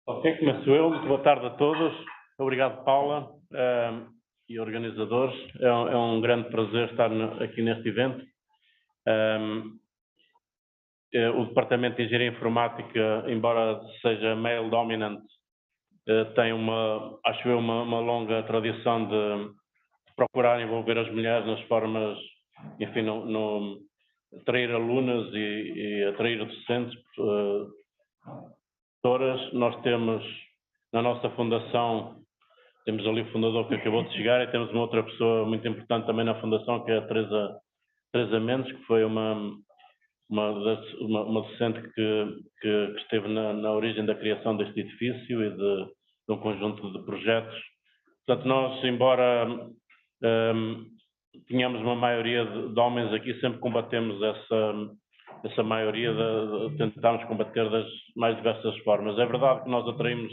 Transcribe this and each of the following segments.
Ok, começo eu. Muito boa tarde a todos. Obrigado, Paula, e organizadores. É um grande prazer estar aqui neste evento. O Departamento de Engenharia Informática, embora seja male dominant, tem acho eu, uma longa tradição de procurar envolver as mulheres nas formas, enfim, atrair alunas e atrair docentes, professoras. Nós temos, na nossa fundação, temos ali o fundador que acabou de chegar, e temos uma outra pessoa muito importante também na fundação, que é a Teresa Mendes, que foi uma docente que esteve na origem da criação deste edifício e de um conjunto de projetos. Portanto, nós, embora tínhamos uma maioria de homens aqui, sempre combatemos essa maioria, tentámos combater das mais diversas formas. É verdade que nós atraímos,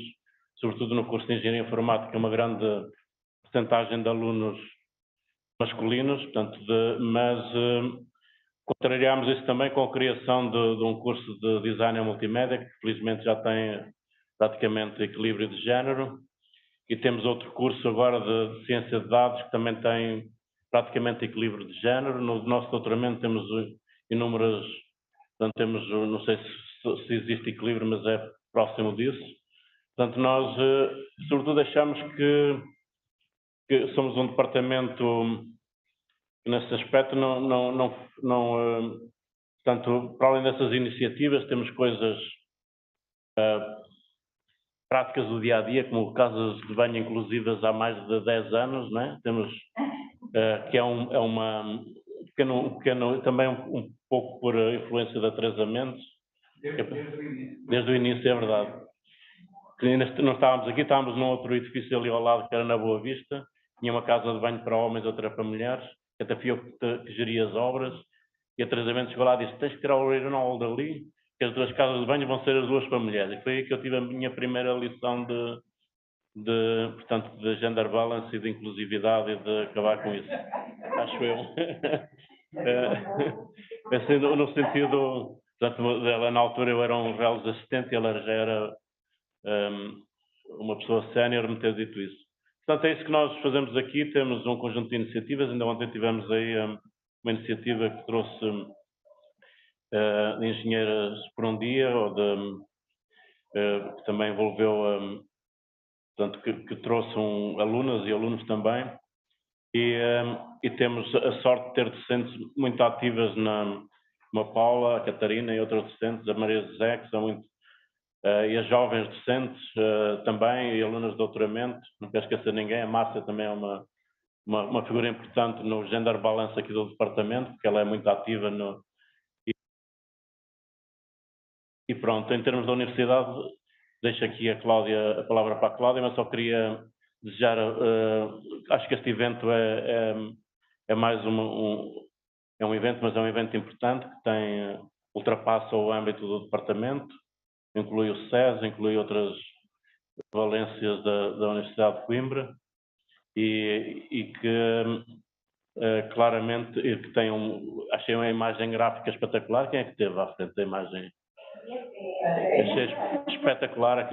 sobretudo no curso de Engenharia Informática, uma grande percentagem de alunos masculinos, portanto, mas contrariámos isso também com a criação de um curso de Design e Multimédia, que felizmente já tem praticamente equilíbrio de género, e temos outro curso agora de Ciência de Dados, que também tem praticamente equilíbrio de género. No nosso doutoramento temos inúmeras, portanto, temos, não sei se existe equilíbrio, mas é próximo disso. Portanto, nós, sobretudo, achamos que somos um departamento que, nesse aspecto, portanto, para além dessas iniciativas, temos coisas práticas do dia-a-dia, como casas de banho inclusivas há mais de 10 anos, não é? Temos, que é uma pequeno, também um pouco por influência da Teresa Mendes. Desde o início, é verdade. Não estávamos aqui, estávamos num outro edifício ali ao lado, que era na Boa Vista. Tinha uma casa de banho para homens, outra para mulheres. Até fui eu que geria as obras. E a Teresa Mendes chegou lá e disse: tens que tirar o urinol dali, que as duas casas de banho vão ser as duas para mulheres. E foi aí que eu tive a minha primeira lição portanto, de gender balance e de inclusividade e de acabar com isso. Acho eu. Assim, no sentido, portanto, ela, na altura eu era um reles assistente e ela já era uma pessoa sénior me ter dito isso. Portanto, é isso que nós fazemos aqui. Temos um conjunto de iniciativas. Ainda ontem tivemos aí uma iniciativa que trouxe de engenheiras por um dia, ou que também envolveu, portanto, que trouxe alunas e alunos também. E temos a sorte de ter docentes muito ativas, uma Paula, a Catarina e outras docentes, a Maria José, que são muito, e as jovens docentes também, e alunas de doutoramento. Não quero esquecer ninguém. A Márcia também é uma figura importante no gender balance aqui do departamento, porque ela é muito ativa e pronto. Em termos da universidade, deixo aqui a palavra para a Cláudia, mas só queria desejar, acho que este evento é mais é um evento, mas é um evento importante, que ultrapassa o âmbito do departamento, inclui o SES, inclui outras valências da Universidade de Coimbra, e que claramente, que tem achei uma imagem gráfica espetacular. Quem é que teve à frente da imagem? Achei espetacular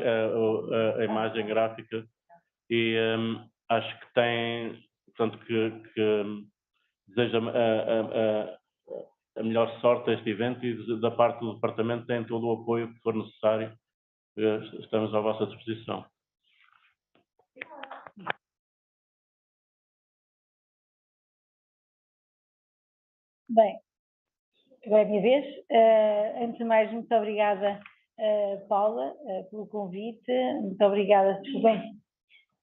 a imagem gráfica, e acho que portanto, que desejo a melhor sorte a este evento, e da parte do departamento tem todo o apoio que for necessário. Estamos à vossa disposição. Bem, agora é a minha vez. Antes de mais, muito obrigada, Paula, pelo convite. Muito obrigada, bem,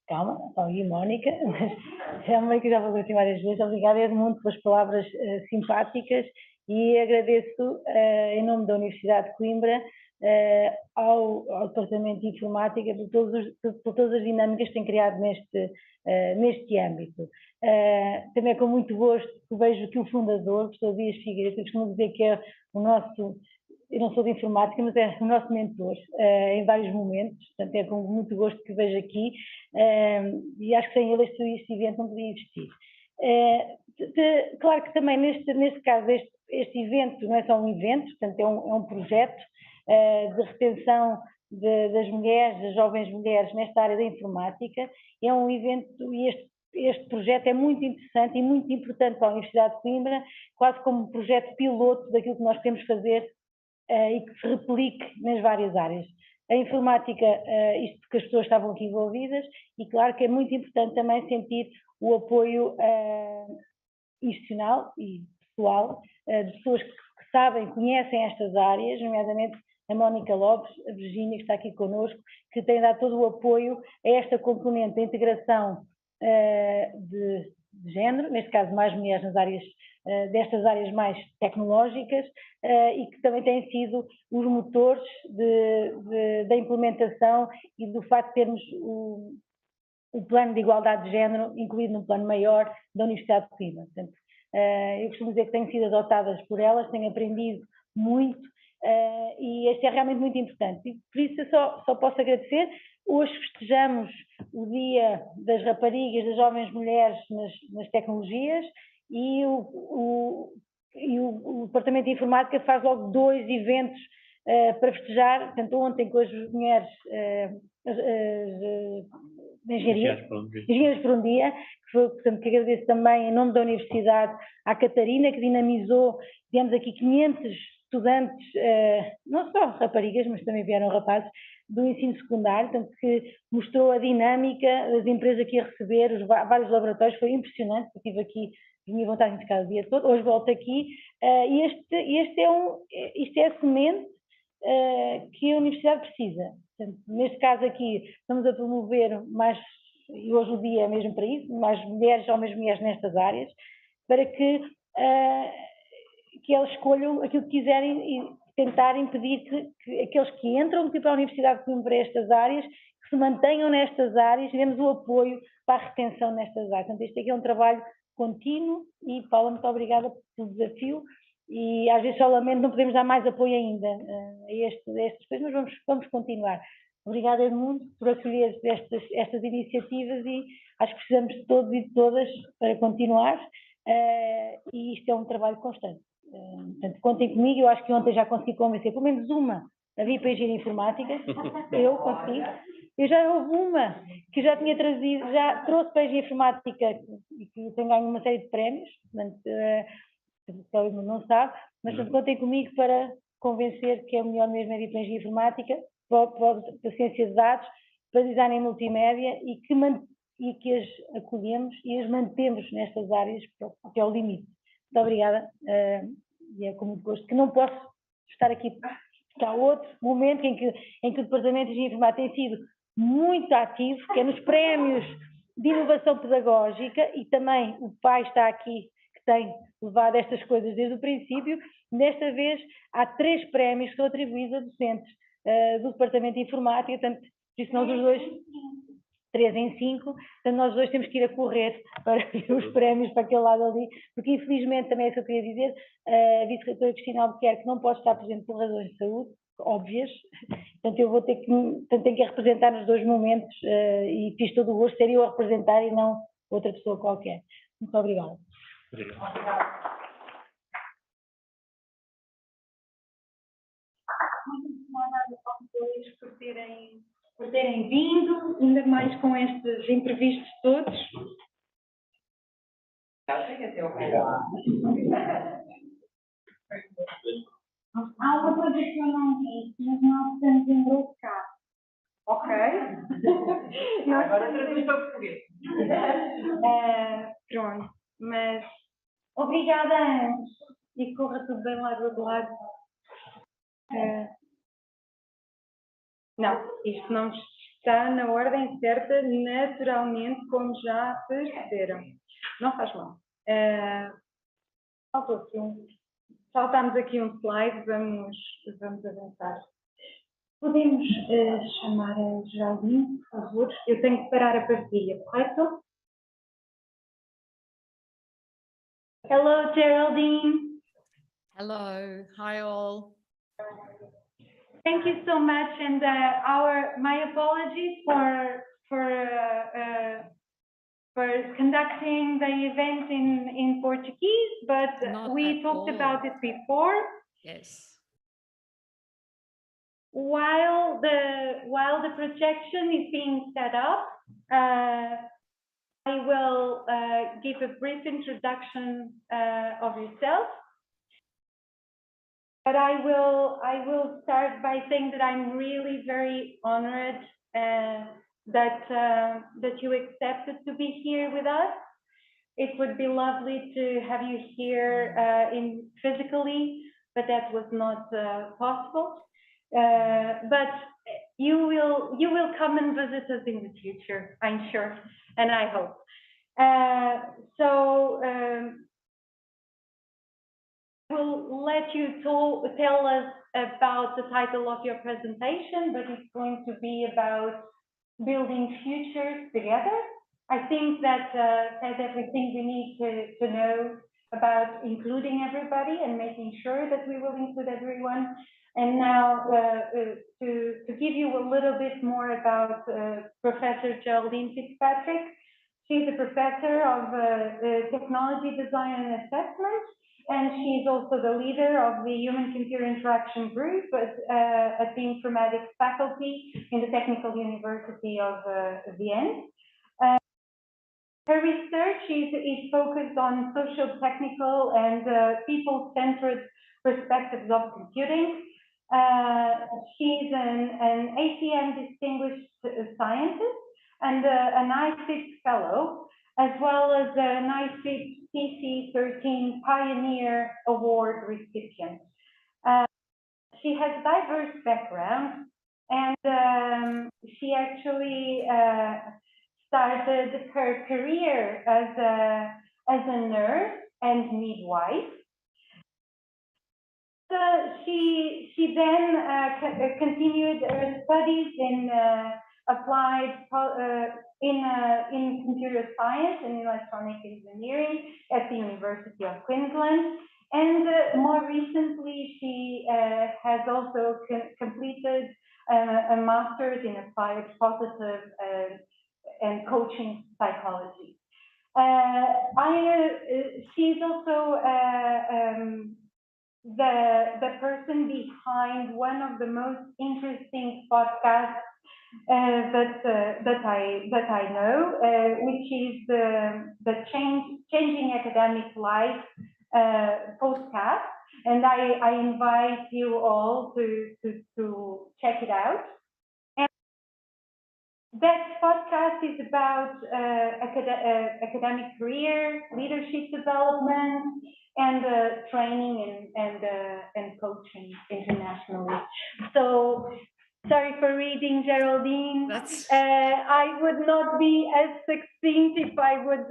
calma, e Mónica, mas é uma que já vou assim várias vezes. Obrigada, Edmundo, pelas palavras simpáticas, e agradeço, em nome da Universidade de Coimbra, ao Departamento de Informática por todas as dinâmicas que tem criado neste âmbito. Também com muito gosto que vejo que o fundador, o professor Dias Figueiredo, eu costumo dizer que é o nosso, eu não sou de informática, mas é o nosso mentor em vários momentos. Portanto, é com muito gosto que vejo aqui, e acho que sem ele este evento não podia existir. Claro que também neste caso este evento não é só um evento, portanto é um projeto de retenção das mulheres, das jovens mulheres nesta área da informática. É um evento e este projeto é muito interessante e muito importante para a Universidade de Coimbra, quase como um projeto piloto daquilo que nós queremos fazer e que se replique nas várias áreas. A informática, isto porque as pessoas estavam aqui envolvidas, e claro que é muito importante também sentir o apoio institucional e pessoal de pessoas que sabem, conhecem estas áreas, nomeadamente a Mónica Lopes, a Virgínia, que está aqui connosco, que tem dado todo o apoio a esta componente da integração de género, neste caso mais mulheres nas áreas, destas áreas mais tecnológicas, e que também têm sido os motores da implementação e do facto de termos o plano de igualdade de género incluído no plano maior da Universidade de Coimbra. Portanto, eu costumo dizer que têm sido adotadas por elas, têm aprendido muito, e este é realmente muito importante. E por isso eu só posso agradecer. Hoje festejamos o Dia das Raparigas, das Jovens Mulheres nas Tecnologias, e o Departamento de Informática faz logo 2 eventos para festejar, portanto ontem com as mulheres de engenharia, Engenheiros por um Dia, portanto, que agradeço também em nome da Universidade à Catarina, que dinamizou, tivemos aqui 500 estudantes, não só raparigas, mas também vieram rapazes, do ensino secundário, portanto, que mostrou a dinâmica das empresas aqui a receber, vários laboratórios, foi impressionante, eu estive aqui, tinha vontade de ficar o dia todo, hoje volto aqui, e isto é a semente que a Universidade precisa. Portanto, neste caso aqui, estamos a promover mais, e hoje o dia é mesmo para isso, mais mulheres, homens e mulheres nestas áreas, para que elas escolham aquilo que quiserem e tentar impedir que aqueles que entram para a Universidade de Coimbra para estas áreas, que se mantenham nestas áreas e demos o apoio para a retenção nestas áreas. Portanto, este aqui é um trabalho contínuo e, Paula, muito obrigada pelo desafio e às vezes só lamento não podemos dar mais apoio ainda a estas coisas, mas vamos continuar. Obrigada, Edmundo, por acolher estas iniciativas e acho que precisamos de todos e de todas para continuar e isto é um trabalho constante. Portanto, contem comigo, eu acho que ontem já consegui convencer pelo menos uma a vir para a Engenharia Informática, eu consegui. Eu já houve uma que já tinha trazido, já trouxe para a Engenharia Informática e que tem ganho uma série de prémios, portanto, não sabe, mas contem comigo para convencer que é melhor mesmo vir para a Engenharia Informática, para a ciência de dados, para design em multimédia e que as acolhemos e as mantemos nestas áreas até ao limite. Muito obrigada e é com muito gosto que não posso estar aqui, porque há outro momento em que o Departamento de Engenharia Informática tem sido muito ativo, que é nos prémios de inovação pedagógica e também o pai está aqui que tem levado estas coisas desde o princípio. Desta vez há 3 prémios que são atribuídos a docentes do Departamento de Informática, portanto, por isso nós os dois 3 em 5, portanto nós dois temos que ir a correr para os prémios para aquele lado ali, porque infelizmente também é isso que eu queria dizer, a vice-reitora Cristina Albuquerque não pode estar presente por razões de saúde, óbvias, portanto eu vou ter que representar nos 2 momentos e fiz todo o gosto de ser eu a representar e não outra pessoa qualquer. Muito obrigada. Obrigada. Muito obrigada por terem vindo, ainda mais com estes imprevistos todos. Há uma coisa que eu não disse, mas nós estamos em grupo cá. Ok? Agora traduz para português. Pronto, mas obrigada antes e corra tudo bem lá do outro lado. Não, isto não está na ordem certa, naturalmente, como já perceberam. Não faz mal. Faltámos aqui um slide, vamos avançar. Podemos chamar a Geraldine, por favor? Eu tenho que parar a partilha, correto? Hello, Geraldine. Hello, hi all. Thank you so much, and my apologies for conducting the event in Portuguese, but Not we at talked all. about it before. Yes. while the projection is being set up, I will give a brief introduction of yourself. But I will start by saying that I'm really very honored that you accepted to be here with us. It would be lovely to have you here physically, but that was not possible. But you will come and visit us in the future, I'm sure, and I hope. We'll let you tell us about the title of your presentation, but it's going to be about building futures together. I think that says everything we need to know about including everybody and making sure that we will include everyone. And now to give you a little bit more about Professor Geraldine Fitzpatrick. She's a professor of technology design and assessment, and she's also the leader of the Human-Computer Interaction Group at the Informatics faculty in the Technical University of Vienna. Her research is focused on social, technical, and people-centered perspectives of computing. She's an ACM Distinguished Scientist and an ICIP Fellow, as well as an ICIP CC13 Pioneer Award recipient. She has diverse background, and she actually started her career as a nurse and midwife. She then continued her studies in applied in computer science and electronic engineering at the University of Queensland. And more recently, she has also completed a master's in applied positive and coaching psychology. She's also the person behind one of the most interesting podcasts that I know, which is the Changing Academic Life podcast, and I invite you all to check it out. And that podcast is about academic career, leadership development, and training and coaching internationally. So sorry for reading, Geraldine. I would not be as succinct if I would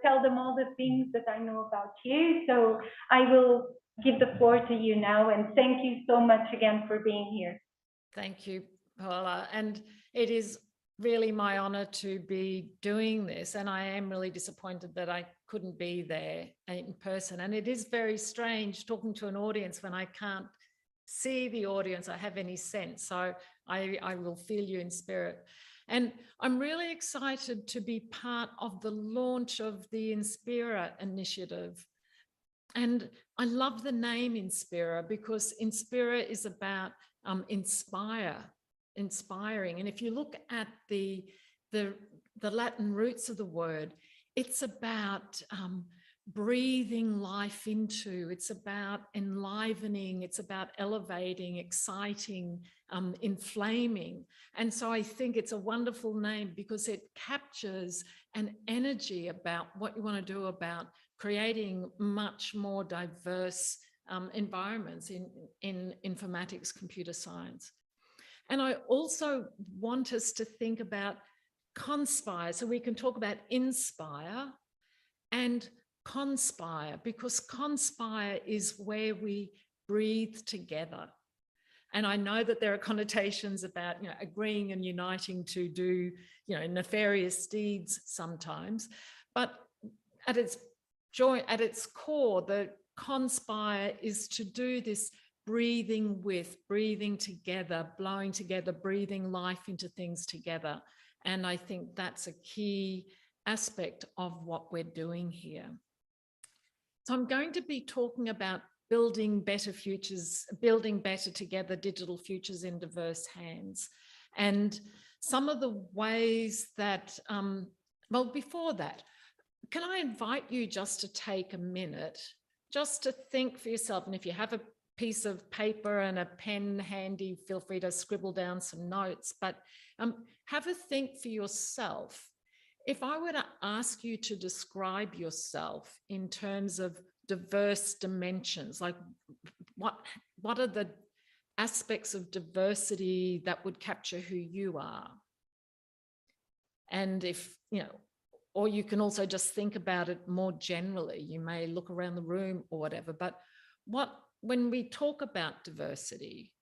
tell them all the things that I know about you. So I will give the floor to you now, and thank you so much again for being here. Thank you, Paula. And it is really my honor to be doing this, and I am really disappointed that I couldn't be there in person. And it is very strange talking to an audience when I can't see the audience, I have any sense. So I will feel you in spirit. And I'm really excited to be part of the launch of the INSPIRA initiative. And I love the name INSPIRA because INSPIRA is about inspiring. And if you look at the Latin roots of the word, it's about breathing life into, it's about enlivening, it's about elevating, exciting, inflaming. And so I think it's a wonderful name because it captures an energy about what you want to do about creating much more diverse environments in informatics, computer science. And I also want us to think about conspire. So we can talk about inspire and conspire, because conspire is where we breathe together. And I know that there are connotations about, agreeing and uniting to do, nefarious deeds sometimes, but at its core, the conspire is to do this breathing with, breathing together, blowing together, breathing life into things together. And I think that's a key aspect of what we're doing here. So I'm going to be talking about building better futures, building better together digital futures in diverse hands. And some of the ways that, well, before that, can I invite you just to take a minute, just to think for yourself, and if you have a piece of paper and a pen handy, feel free to scribble down some notes, but have a think for yourself. If I were to ask you to describe yourself in terms of diverse dimensions, like what are the aspects of diversity that would capture who you are? And if, you know, or you can also just think about it more generally. You may look around the room or whatever, but when we talk about diversity,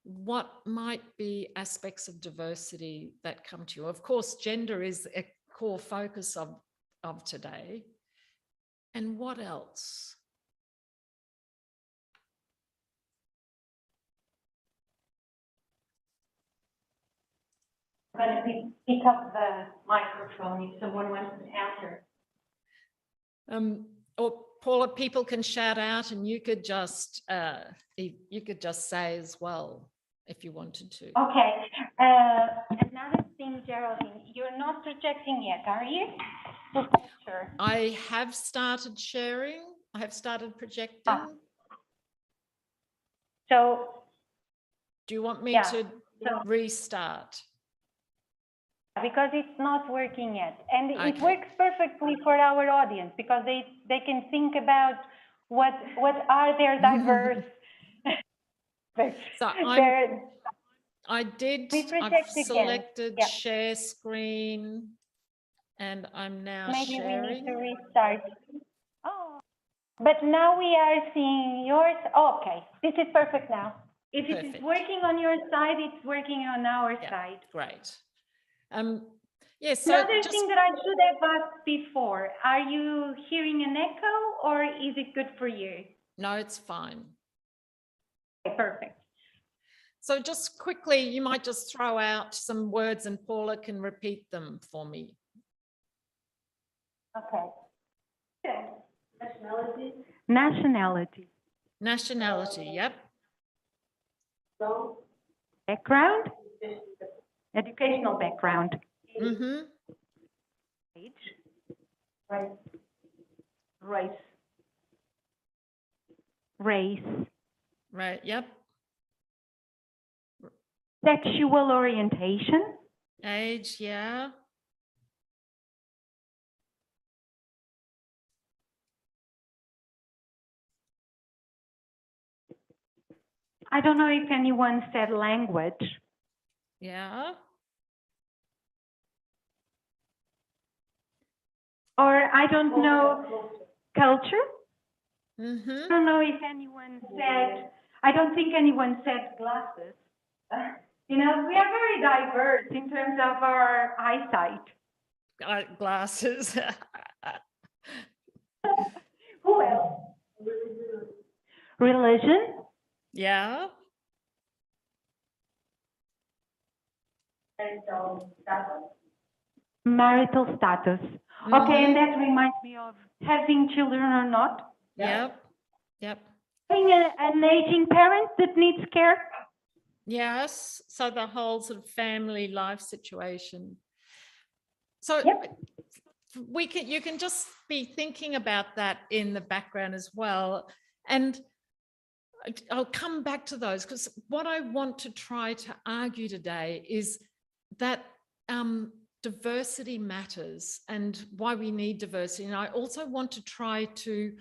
what might be aspects of diversity that come to you? Of course, gender is a core focus of today. And what else? I'm going to pick up the microphone if someone wants to answer. Or Paula, people can shout out, and you could just say as well if you wanted to. Okay. Another thing, Geraldine, you're not projecting yet, are you? Sure. I have started sharing. I have started projecting. So, do you want me to restart? Because it's not working yet, and Okay. it works perfectly for our audience because they can think about what are their diverse. So I've selected share screen, and I'm now sharing. We need to restart. Oh, but now we are seeing yours. Okay, this is perfect now. If it is working on your side, it's working on our side. Great. Yes. So another thing that I should have asked before: are you hearing an echo, or is it good for you? No, it's fine. Okay, perfect. So just quickly, you might just throw out some words, and Paula can repeat them for me. Okay. Nationality. Nationality. Nationality. Yep. Background. Educational background. Mm-hmm. Age. Race. Right. Yep. Sexual orientation. Age. Yeah. I don't know if anyone said language. Yeah. Or I don't know, culture. Mm-hmm. I don't know if anyone said, I don't think anyone said glasses. You know, we are very diverse in terms of our eyesight. Glasses. Who else? Religion. Yeah. Marital status. Mm-hmm. Okay, and that reminds me of having children or not. Yep. Yep. Having an aging parent that needs care. Yes. So the whole sort of family life situation. So you can just be thinking about that in the background as well. And I'll come back to those, because what I want to try to argue today is that diversity matters and why we need diversity. And I also want to try to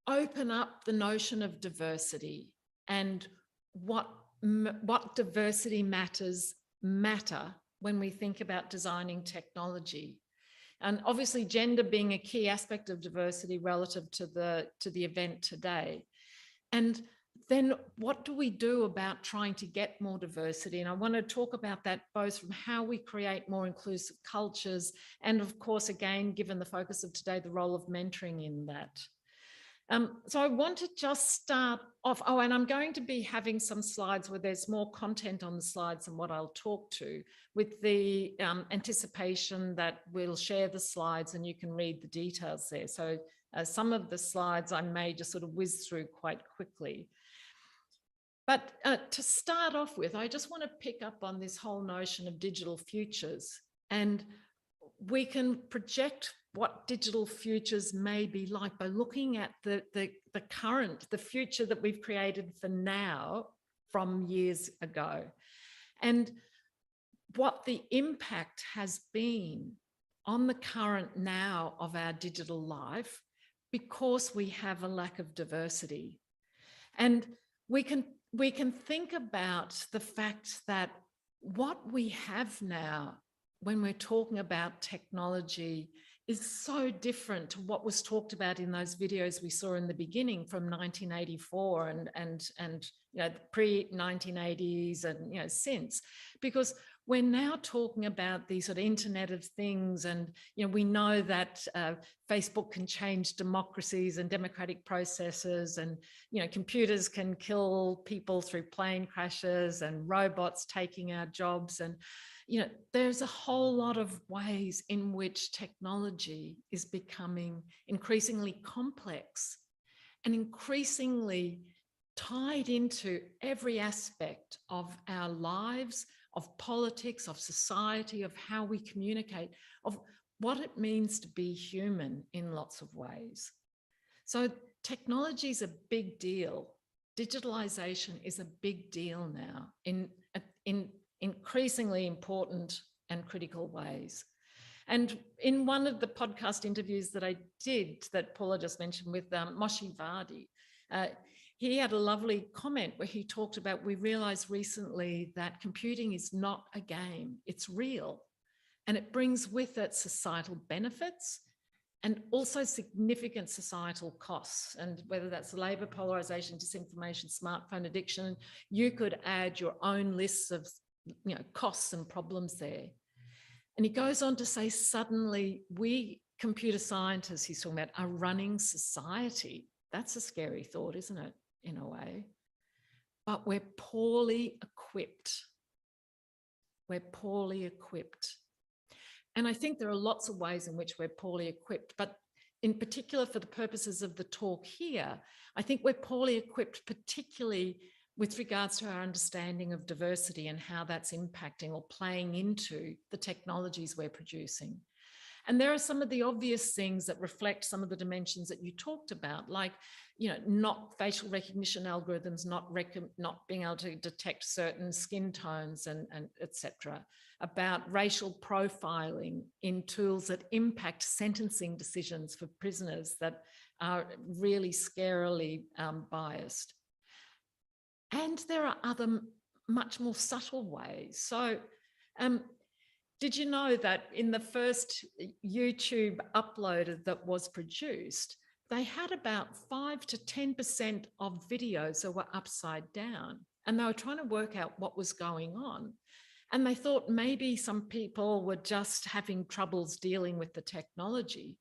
open up the notion of diversity and what diversity matter when we think about designing technology. And obviously gender being a key aspect of diversity relative to the event today. And then what do we do about trying to get more diversity? And I want to talk about that both from how we create more inclusive cultures and, of course, again, given the focus of today, the role of mentoring in that. So I want to just start off. Oh, and I'm going to be having some slides where there's more content on the slides than what I'll talk to, with the anticipation that we'll share the slides and you can read the details there. So Some of the slides I may just sort of whiz through quite quickly. But to start off with, I just want to pick up on this whole notion of digital futures. And we can project what digital futures may be like by looking at the future that we've created for now from years ago, and what the impact has been on the current now of our digital life, because we have a lack of diversity. And we can think about the fact that what we have now when we're talking about technology is so different to what was talked about in those videos we saw in the beginning from 1984 and you know, the pre-1980s and, you know, since, because we're now talking about these sort of Internet of Things, and, you know, we know that Facebook can change democracies and democratic processes, and, you know, computers can kill people through plane crashes, and robots taking our jobs. And, you know, there's a whole lot of ways in which technology is becoming increasingly complex and increasingly tied into every aspect of our lives, of politics, of society, of how we communicate, of what it means to be human in lots of ways. So technology is a big deal. Digitalization is a big deal now in increasingly important and critical ways. And in one of the podcast interviews that I did, that Paula just mentioned with Moshe Vardi, he had a lovely comment where he talked about, we realized recently that computing is not a game, it's real. And it brings with it societal benefits and also significant societal costs. And whether that's labor, polarization, disinformation, smartphone addiction, you could add your own lists of, you know, costs and problems there. And he goes on to say, suddenly we computer scientists, he's talking about, are running society. That's a scary thought, isn't it, in a way? But we're poorly equipped. We're poorly equipped. And I think there are lots of ways in which we're poorly equipped, but in particular for the purposes of the talk here, I think we're poorly equipped, particularly with regards to our understanding of diversity and how that's impacting or playing into the technologies we're producing. And there are some of the obvious things that reflect some of the dimensions that you talked about, like, you know, not facial recognition algorithms, not being able to detect certain skin tones and et cetera, about racial profiling in tools that impact sentencing decisions for prisoners that are really scarily biased. And there are other much more subtle ways. So did you know that in the first YouTube upload that was produced, they had about 5 to 10% of videos that were upside down, and they were trying to work out what was going on. And they thought maybe some people were just having troubles dealing with the technology.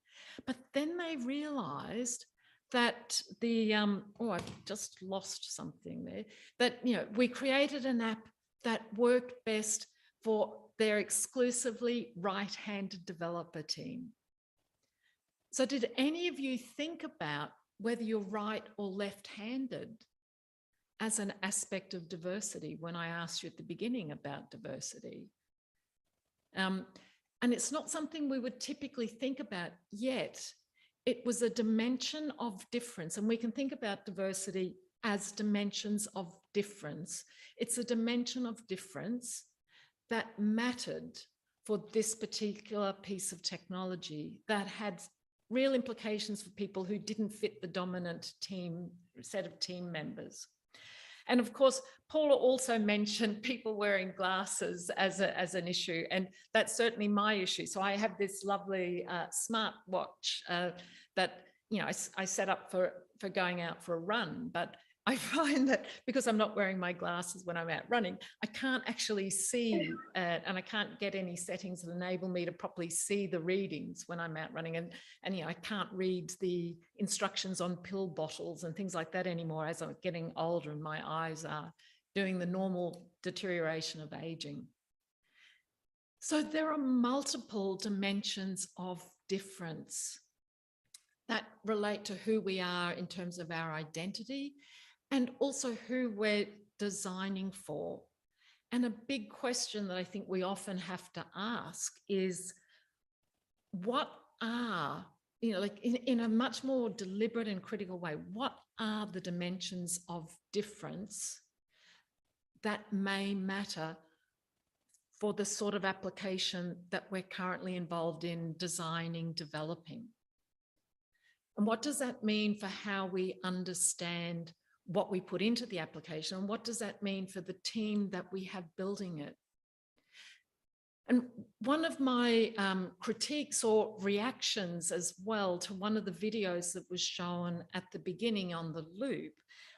But then they realized that the, oh, I've just lost something there, that, you know, we created an app that worked best for their exclusively right-handed developer team. So did any of you think about whether you're right or left-handed as an aspect of diversity when I asked you at the beginning about diversity? And it's not something we would typically think about, yet it was a dimension of difference. And we can think about diversity as dimensions of difference. It's a dimension of difference that mattered for this particular piece of technology, that had real implications for people who didn't fit the dominant set of team members. And of course, Paula also mentioned people wearing glasses as an issue, and that's certainly my issue. So I have this lovely smart watch that, you know, I set up for going out for a run, but I find that because I'm not wearing my glasses when I'm out running, I can't actually see, and I can't get any settings that enable me to properly see the readings when I'm out running. And you know, I can't read the instructions on pill bottles and things like that anymore as I'm getting older and my eyes are doing the normal deterioration of aging. So there are multiple dimensions of difference that relate to who we are in terms of our identity and also who we're designing for. And a big question that I think we often have to ask is, what are, like in a much more deliberate and critical way, what are the dimensions of difference that may matter for the sort of application that we're currently involved in designing, developing? And what does that mean for how we understand what we put into the application? And what does that mean for the team that we have building it? And one of my critiques or reactions as well to one of the videos that was shown at the beginning on the loop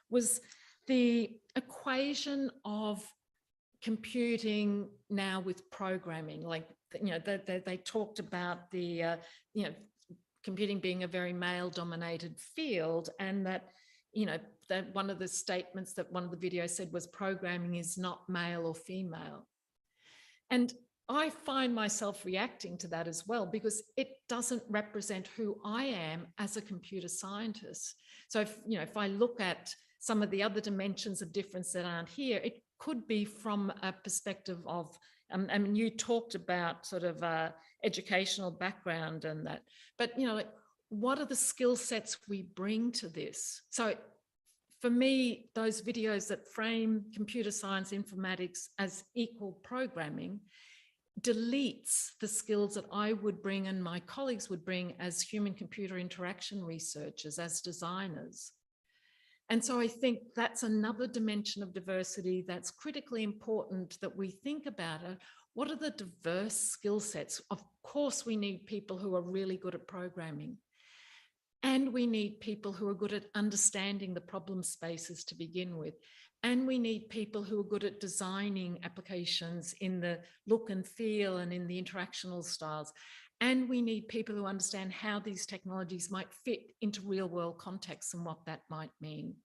was the equation of computing now with programming. Like, they talked about the, computing being a very male-dominated field, and that, that one of the statements that one of the videos said was programming is not male or female. And I find myself reacting to that as well, because it doesn't represent who I am as a computer scientist. So if I look at some of the other dimensions of difference that aren't here, it could be from a perspective of, I mean, you talked about sort of educational background and that, but like, what are the skill sets we bring to this? So for me, those videos that frame computer science informatics as equal programming deletes the skills that I would bring and my colleagues would bring as human-computer interaction researchers, as designers. And so I think that's another dimension of diversity that's critically important that we think about it. What are the diverse skill sets? Of course, we need people who are really good at programming. And we need people who are good at understanding the problem spaces to begin with. And we need people who are good at designing applications in the look and feel and in the interactional styles. And we need people who understand how these technologies might fit into real world contexts and what that might mean,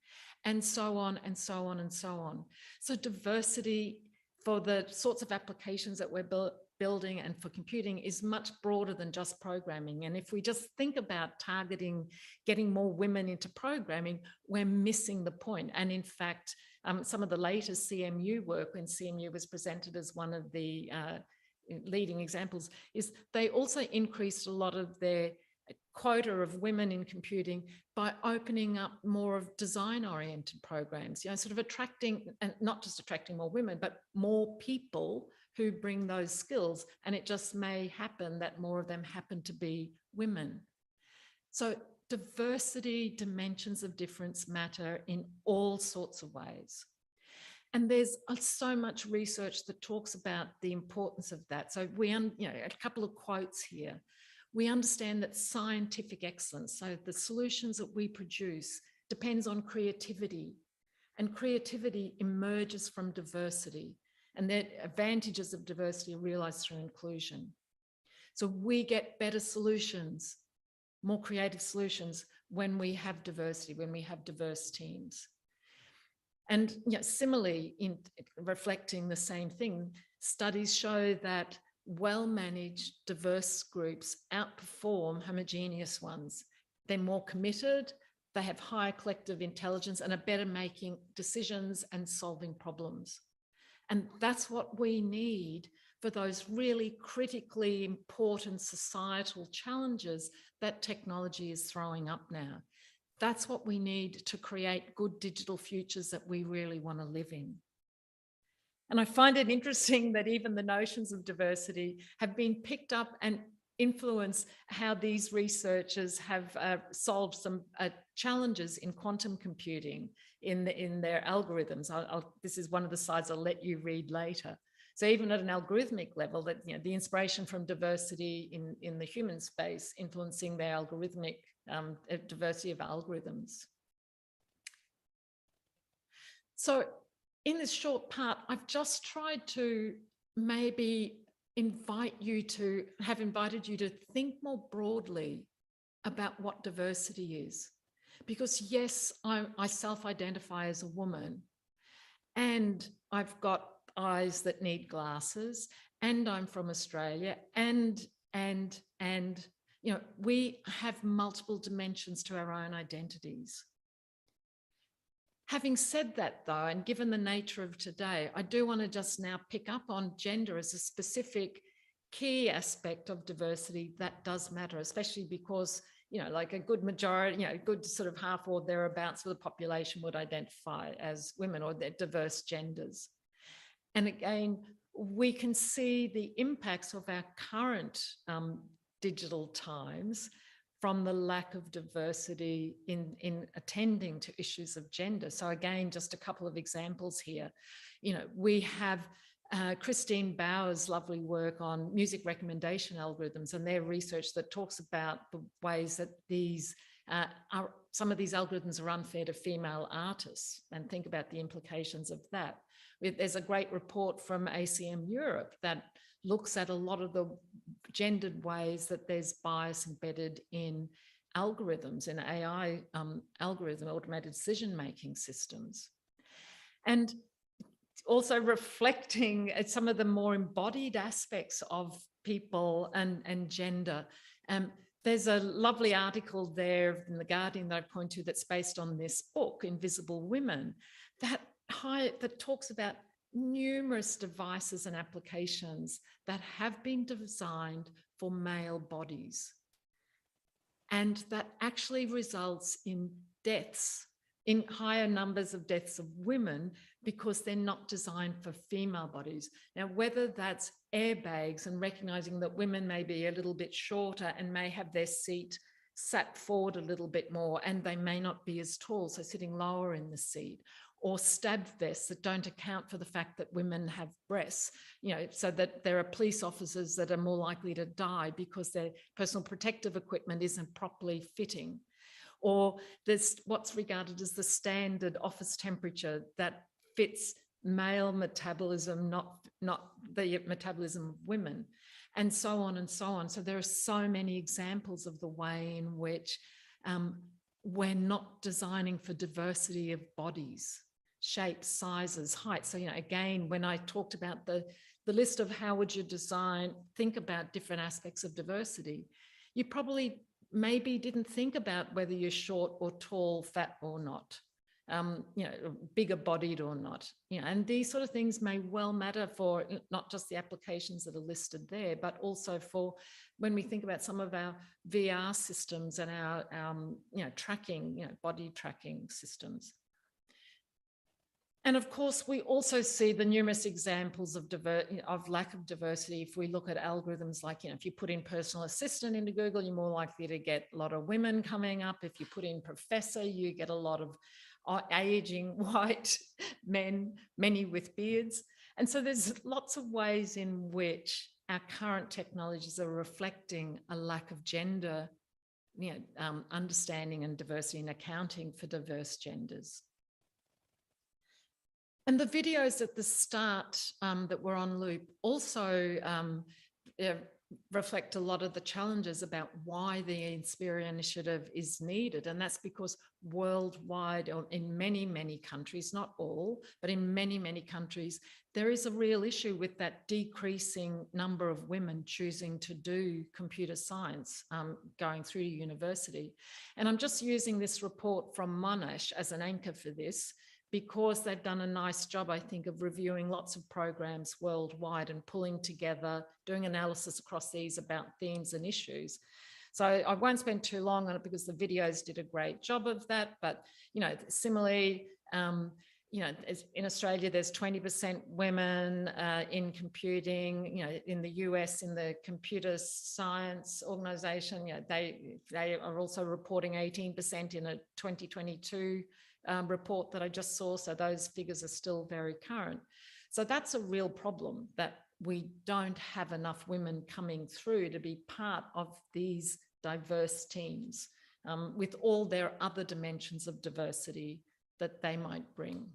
and so on and so on and so on. So diversity for the sorts of applications that we're building and for computing is much broader than just programming. And if we just think about targeting, getting more women into programming, we're missing the point. And in fact, some of the latest CMU work, when CMU was presented as one of the leading examples, is they also increased a lot of their quota of women in computing by opening up more of design-oriented programs, sort of attracting, and not just attracting more women, but more people who bring those skills. And it just may happen that more of them happen to be women. So diversity, dimensions of difference matter in all sorts of ways. And there's so much research that talks about the importance of that. So we, a couple of quotes here. We understand that scientific excellence, so the solutions that we produce, depends on creativity, and creativity emerges from diversity, and the advantages of diversity are realized through inclusion. So we get better solutions, more creative solutions, when we have diversity, when we have diverse teams. And similarly, in reflecting the same thing, studies show that well-managed, diverse groups outperform homogeneous ones. They're more committed, they have higher collective intelligence, and are better making decisions and solving problems. And that's what we need for those really critically important societal challenges that technology is throwing up now. That's what we need to create good digital futures that we really want to live in. And I find it interesting that even the notions of diversity have been picked up and influence how these researchers have solved some challenges in quantum computing in their algorithms. This is one of the slides I'll let you read later. So even at an algorithmic level, that the inspiration from diversity in the human space influencing their algorithmic diversity of algorithms. So in this short part, I've just tried to maybe invited you to think more broadly about what diversity is. Because yes, I self-identify as a woman, and I've got eyes that need glasses, and I'm from Australia, and you know, we have multiple dimensions to our own identities. Having said that, though, and given the nature of today, I do want to just now pick up on gender as a specific key aspect of diversity that does matter, especially because, you know, like a good majority, you know, a good sort of half or thereabouts of the population would identify as women or their diverse genders. And again, we can see the impacts of our current digital times from the lack of diversity in attending to issues of gender. So again, just a couple of examples here. You know, we have Christine Bauer's lovely work on music recommendation algorithms and their research that talks about the ways that these some of these algorithms are unfair to female artists, and think about the implications of that. There's a great report from ACM Europe that looks at a lot of the gendered ways that there's bias embedded in algorithms, in AI algorithm, automated decision-making systems. And also reflecting some of the more embodied aspects of people and gender. There's a lovely article there in The Guardian that I point to that's based on this book, Invisible Women, that talks about numerous devices and applications that have been designed for male bodies. And that actually results in deaths, in higher numbers of deaths of women, because they're not designed for female bodies. Now, whether that's airbags and recognizing that women may be a little bit shorter and may have their seat sat forward a little bit more, and they may not be as tall, so sitting lower in the seat, or stab vests that don't account for the fact that women have breasts, you know, so that there are police officers that are more likely to die because their personal protective equipment isn't properly fitting. Or there's what's regarded as the standard office temperature that fits male metabolism, not the metabolism of women, and so on and so on. So there are so many examples of the way in which we're not designing for diversity of bodies, shapes, sizes, heights. So, you know, again, when I talked about the list of how would you think about different aspects of diversity, you probably maybe didn't think about whether you're short or tall, fat or not, you know, bigger bodied or not, you know, and these sort of things may well matter for not just the applications that are listed there, but also for when we think about some of our VR systems and our you know, tracking, you know, body tracking systems. And of course, we also see the numerous examples of lack of diversity. If we look at algorithms like, you know, if you put in personal assistant into Google, you're more likely to get a lot of women coming up. If you put in professor, you get a lot of aging white men, many with beards. And so there's lots of ways in which our current technologies are reflecting a lack of gender, you know, understanding and diversity and accounting for diverse genders. And the videos at the start that were on loop also reflect a lot of the challenges about why the INSPIRA initiative is needed. And that's because worldwide, or in many, many countries, not all, but in many, many countries, there is a real issue with that decreasing number of women choosing to do computer science going through to university. And I'm just using this report from Monash as an anchor for this, because they've done a nice job, I think, of reviewing lots of programs worldwide and pulling together, doing analysis across these about themes and issues. So I won't spend too long on it because the videos did a great job of that. But, you know, similarly, you know, in Australia, there's 20% women in computing. You know, in the US, in the computer science organization, you know, they are also reporting 18% in a 2022 report that I just saw. So those figures are still very current. So that's a real problem, that we don't have enough women coming through to be part of these diverse teams with all their other dimensions of diversity that they might bring.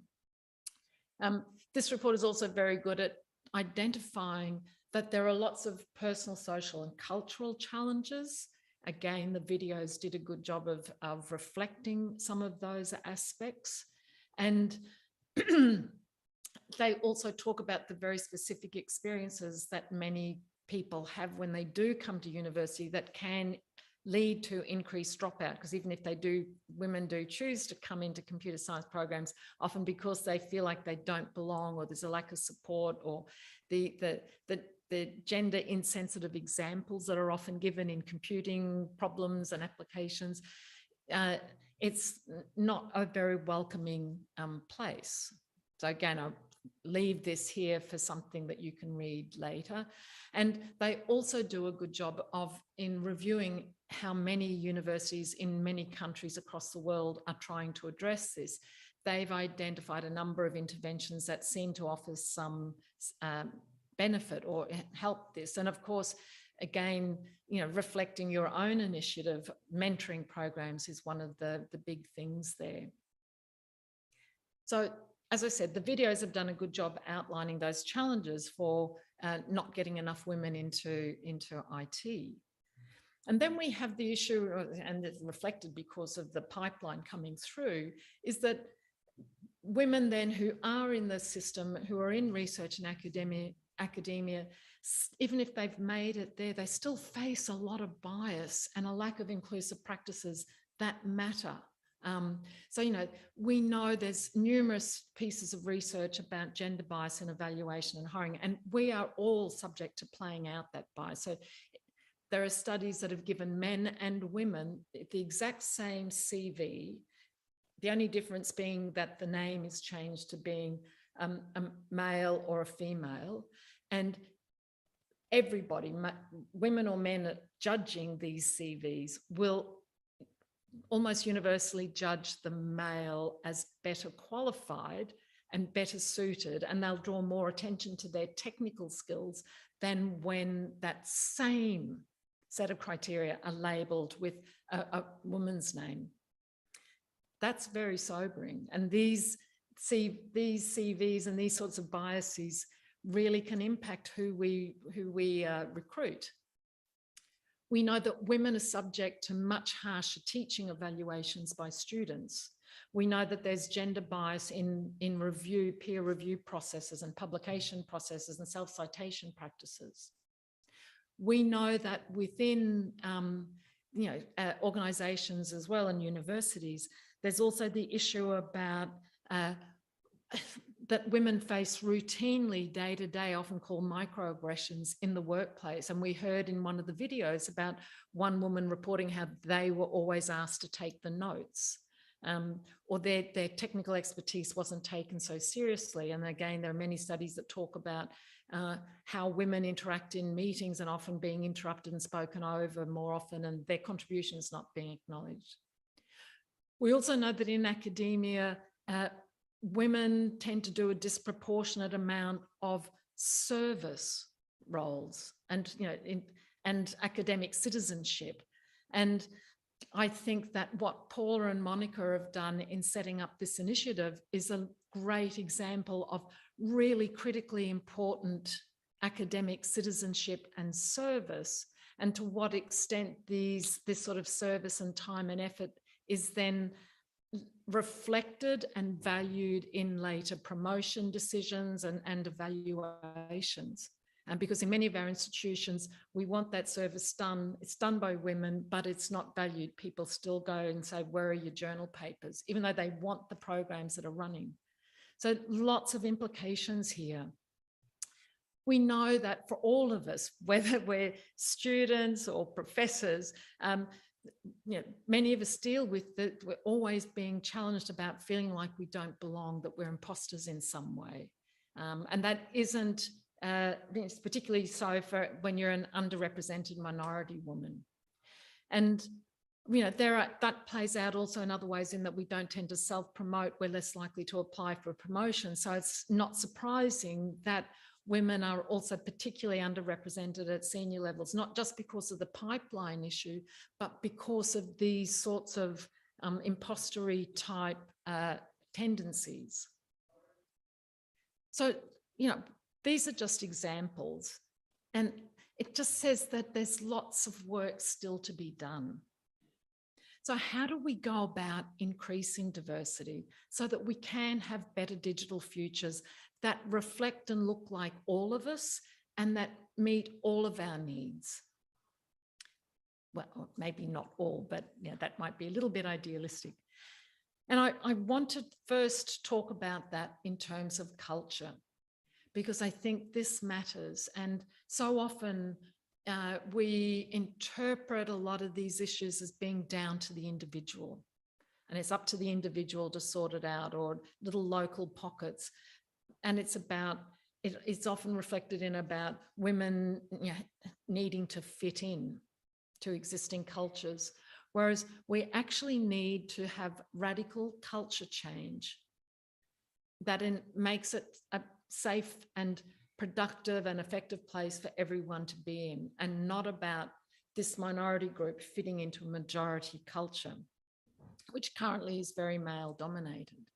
This report is also very good at identifying that there are lots of personal, social, and cultural challenges. Again, the videos did a good job of reflecting some of those aspects. And they also talk about the very specific experiences that many people have when they do come to university that can lead to increased dropout, because even if women do choose to come into computer science programs, often because they feel like they don't belong, or there's a lack of support, or the gender insensitive examples that are often given in computing problems and applications, it's not a very welcoming place. So again, I'll leave this here for something that you can read later. And they also do a good job in reviewing how many universities in many countries across the world are trying to address this. They've identified a number of interventions that seem to offer some benefit or help this. And of course, again, reflecting your own initiative, mentoring programs is one of the big things there. So, as I said, the videos have done a good job outlining those challenges for not getting enough women into IT. And then we have the issue, and it's reflected because of the pipeline coming through, is that women then who are in the system, who are in research and academia, even if they've made it there, they still face a lot of bias and a lack of inclusive practices that matter. So, we know there's numerous pieces of research about gender bias in evaluation and hiring, and we are all subject to playing out that bias. So there are studies that have given men and women the exact same CV, the only difference being that the name is changed to being a male or a female, and everybody, women or men judging these CVs, will almost universally judge the male as better qualified and better suited, and they'll draw more attention to their technical skills than when that same set of criteria are labelled with a woman's name. That's very sobering, and these CVs and these sorts of biases really can impact who we recruit. We know that women are subject to much harsher teaching evaluations by students. We know that there's gender bias in peer review processes and publication processes and self-citation practices. We know that within organisations as well and universities, there's also the issue about that women face routinely day-to-day, often called microaggressions in the workplace. And we heard in one of the videos about one woman reporting how they were always asked to take the notes, or their technical expertise wasn't taken so seriously. And again, there are many studies that talk about how women interact in meetings and often being interrupted and spoken over more often, and their contributions not being acknowledged. We also know that in academia, women tend to do a disproportionate amount of service roles and, and academic citizenship. And I think that what Paula and Monica have done in setting up this initiative is a great example of really critically important academic citizenship and service, and to what extent this sort of service and time and effort is then reflected and valued in later promotion decisions and evaluations. And because in many of our institutions, we want that service done, it's done by women, but it's not valued. People still go and say, where are your journal papers? Even though they want the programs that are running. So lots of implications here. We know that for all of us, whether we're students or professors, many of us deal with that. We're always being challenged about feeling like we don't belong, that we're imposters in some way. And that isn't it's particularly so for when you're an underrepresented minority woman. And that plays out also in other ways, in that we don't tend to self-promote. We're less likely to apply for a promotion. So it's not surprising that women are also particularly underrepresented at senior levels, not just because of the pipeline issue, but because of these sorts of impostery type tendencies. So, these are just examples, and it just says that there's lots of work still to be done. So how do we go about increasing diversity so that we can have better digital futures that reflect and look like all of us and that meet all of our needs? well, maybe not all, but that might be a little bit idealistic. And I want to first talk about that in terms of culture, because I think this matters. And so often we interpret a lot of these issues as being down to the individual. And it's up to the individual to sort it out, or little local pockets. And it's about, it's often reflected in about women needing to fit in to existing cultures. Whereas we actually need to have radical culture change that makes it a safe and productive and effective place for everyone to be in, and not about this minority group fitting into a majority culture, which currently is very male dominated.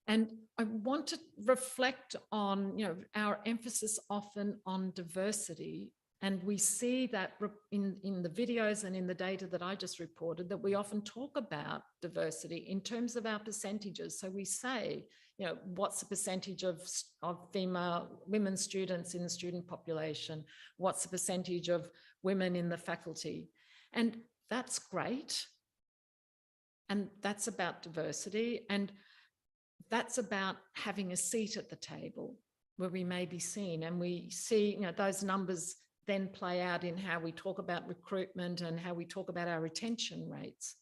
And I want to reflect on, our emphasis often on diversity. And we see that in the videos and in the data that I just reported, that we often talk about diversity in terms of our percentages. So we say, what's the percentage of women students in the student population? What's the percentage of women in the faculty? And that's great. And that's about diversity. And that's about having a seat at the table where we may be seen. And we see, those numbers then play out in how we talk about recruitment and how we talk about our retention rates.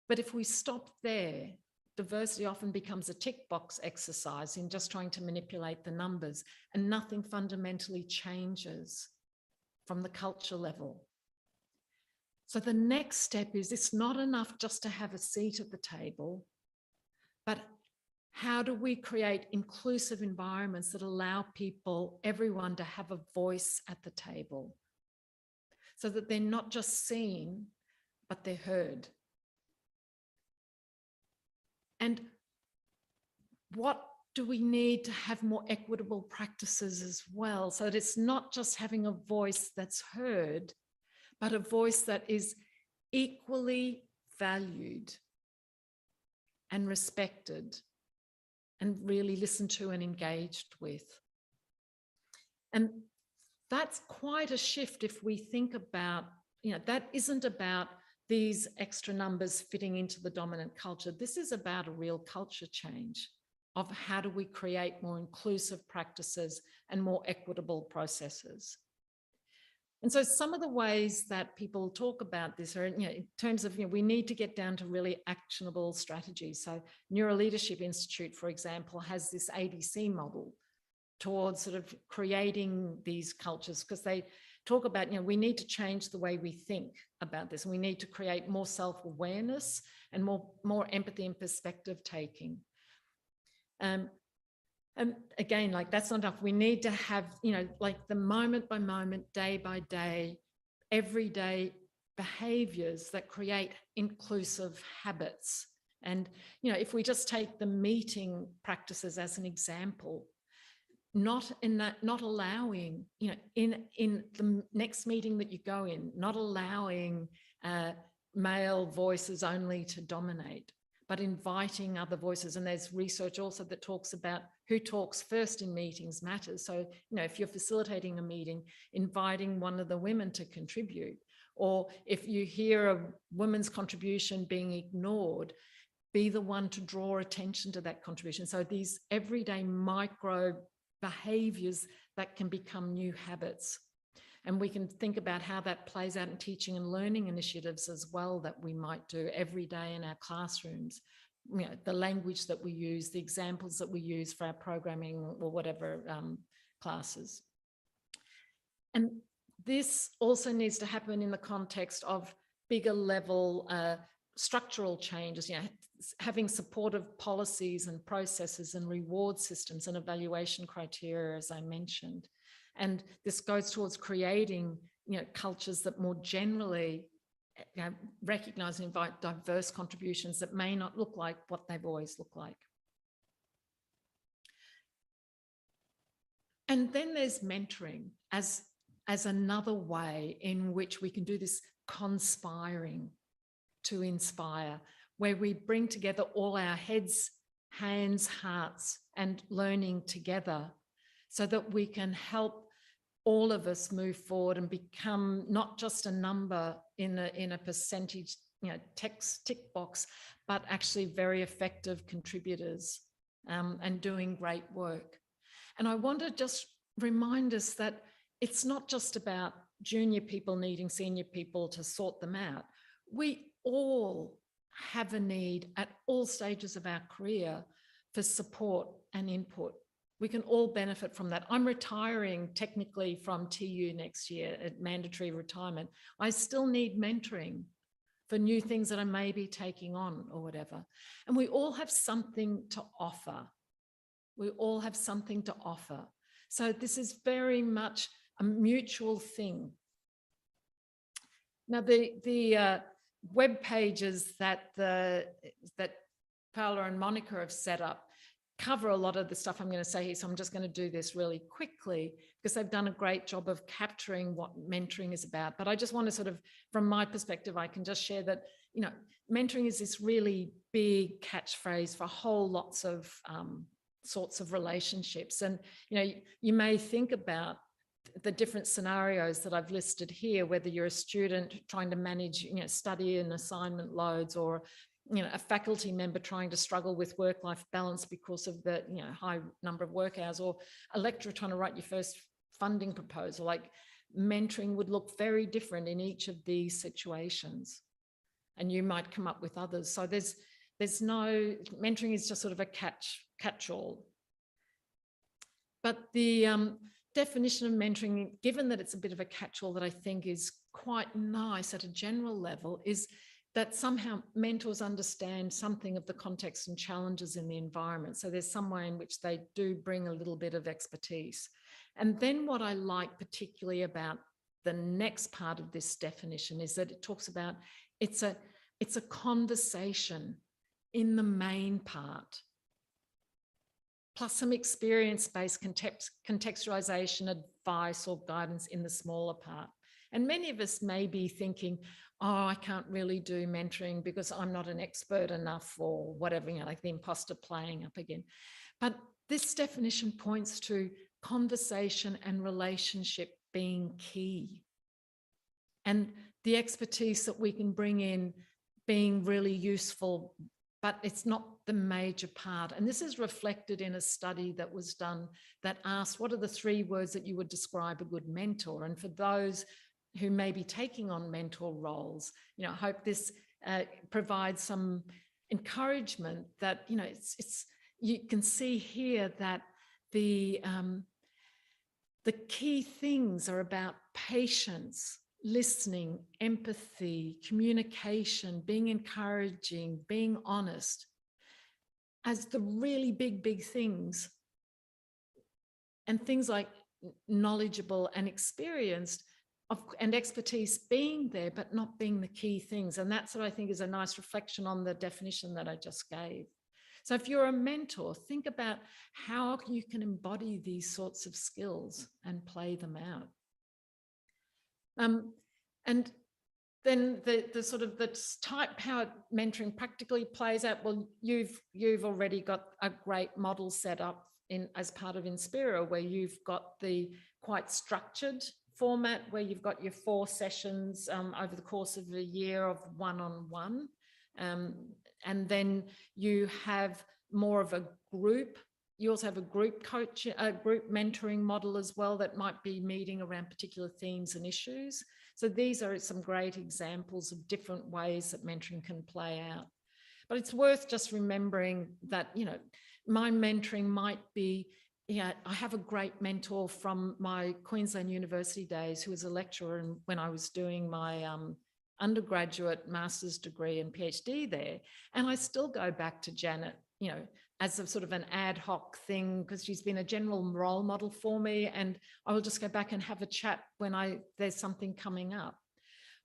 But if we stop there, diversity often becomes a tick box exercise in just trying to manipulate the numbers, and nothing fundamentally changes from the culture level. So the next step is, it's not enough just to have a seat at the table, but how do we create inclusive environments that allow everyone to have a voice at the table, so that they're not just seen, but they're heard? And what do we need to have more equitable practices as well, so that it's not just having a voice that's heard, but a voice that is equally valued and respected and really listened to and engaged with. And that's quite a shift if we think about, that isn't about these extra numbers fitting into the dominant culture. This is about a real culture change of how do we create more inclusive practices and more equitable processes. And so some of the ways that people talk about this are, in terms of, we need to get down to really actionable strategies. So Neuroleadership Institute, for example, has this ABC model towards sort of creating these cultures, because they talk about, we need to change the way we think about this, and we need to create more self-awareness and more empathy and perspective taking. And again, that's not enough. We need to have, the moment by moment, day by day, everyday behaviors that create inclusive habits. And, if we just take the meeting practices as an example, not allowing, in the next meeting that you go in, not allowing male voices only to dominate, but inviting other voices. And there's research also that talks about who talks first in meetings matters. So, if you're facilitating a meeting, inviting one of the women to contribute, or if you hear a woman's contribution being ignored, be the one to draw attention to that contribution. So these everyday micro behaviors that can become new habits. And we can think about how that plays out in teaching and learning initiatives as well, that we might do every day in our classrooms. The language that we use, the examples that we use for our programming or whatever classes. And this also needs to happen in the context of bigger level structural changes, having supportive policies and processes and reward systems and evaluation criteria, as I mentioned. And this goes towards creating, cultures that more generally recognize and invite diverse contributions that may not look like what they've always looked like. And then there's mentoring as another way in which we can do this conspiring to inspire, where we bring together all our heads, hands, hearts, and learning together, so that we can help all of us move forward and become not just a number in a percentage, text tick box, but actually very effective contributors and doing great work. And I want to just remind us that it's not just about junior people needing senior people to sort them out. We all have a need at all stages of our career for support and input. We can all benefit from that. I'm retiring technically from TU next year at mandatory retirement. I still need mentoring for new things that I may be taking on or whatever. And we all have something to offer. We all have something to offer. So this is very much a mutual thing. Now, the web pages that Paola and Monica have set up cover a lot of the stuff I'm going to say here. So I'm just going to do this really quickly because they've done a great job of capturing what mentoring is about. But I just want to sort of, from my perspective, I can just share that, mentoring is this really big catchphrase for whole lots of sorts of relationships. And, you may think about the different scenarios that I've listed here, whether you're a student trying to manage, study and assignment loads, or a faculty member trying to struggle with work-life balance because of the high number of work hours, or a lecturer trying to write your first funding proposal. Like, mentoring would look very different in each of these situations, and you might come up with others. So there's no, mentoring is just sort of a catch-all. But the definition of mentoring, given that it's a bit of a catch-all that I think is quite nice at a general level, is that somehow mentors understand something of the context and challenges in the environment. So there's some way in which they do bring a little bit of expertise. And then what I like particularly about the next part of this definition is that it talks about it's a conversation in the main part, plus some experience-based contextualization, advice or guidance in the smaller part. And many of us may be thinking, oh, I can't really do mentoring because I'm not an expert enough, or whatever, like the imposter playing up again. But this definition points to conversation and relationship being key, and the expertise that we can bring in being really useful, but it's not the major part. And this is reflected in a study that was done that asked, what are the 3 words that you would describe a good mentor? And for those who may be taking on mentor roles, I hope this provides some encouragement that, you can see here that the key things are about patience, listening, empathy, communication, being encouraging, being honest as the really big things. And things like knowledgeable and experienced and expertise being there, but not being the key things. And that's what I think is a nice reflection on the definition that I just gave. So if you're a mentor, think about how you can embody these sorts of skills and play them out. And then the sort of the type, how mentoring practically plays out, well, you've already got a great model set up as part of INSPIRA, where you've got the quite structured format, where you've got your 4 sessions over the course of a year of one-on-one. And then you have more of a group. You also have a group coach, a group mentoring model as well that might be meeting around particular themes and issues. So these are some great examples of different ways that mentoring can play out. But it's worth just remembering that, my mentoring might be, I have a great mentor from my Queensland University days who was a lecturer, and when I was doing my undergraduate master's degree and PhD there. And I still go back to Janet, as a sort of an ad hoc thing, because she's been a general role model for me, and I will just go back and have a chat when there's something coming up.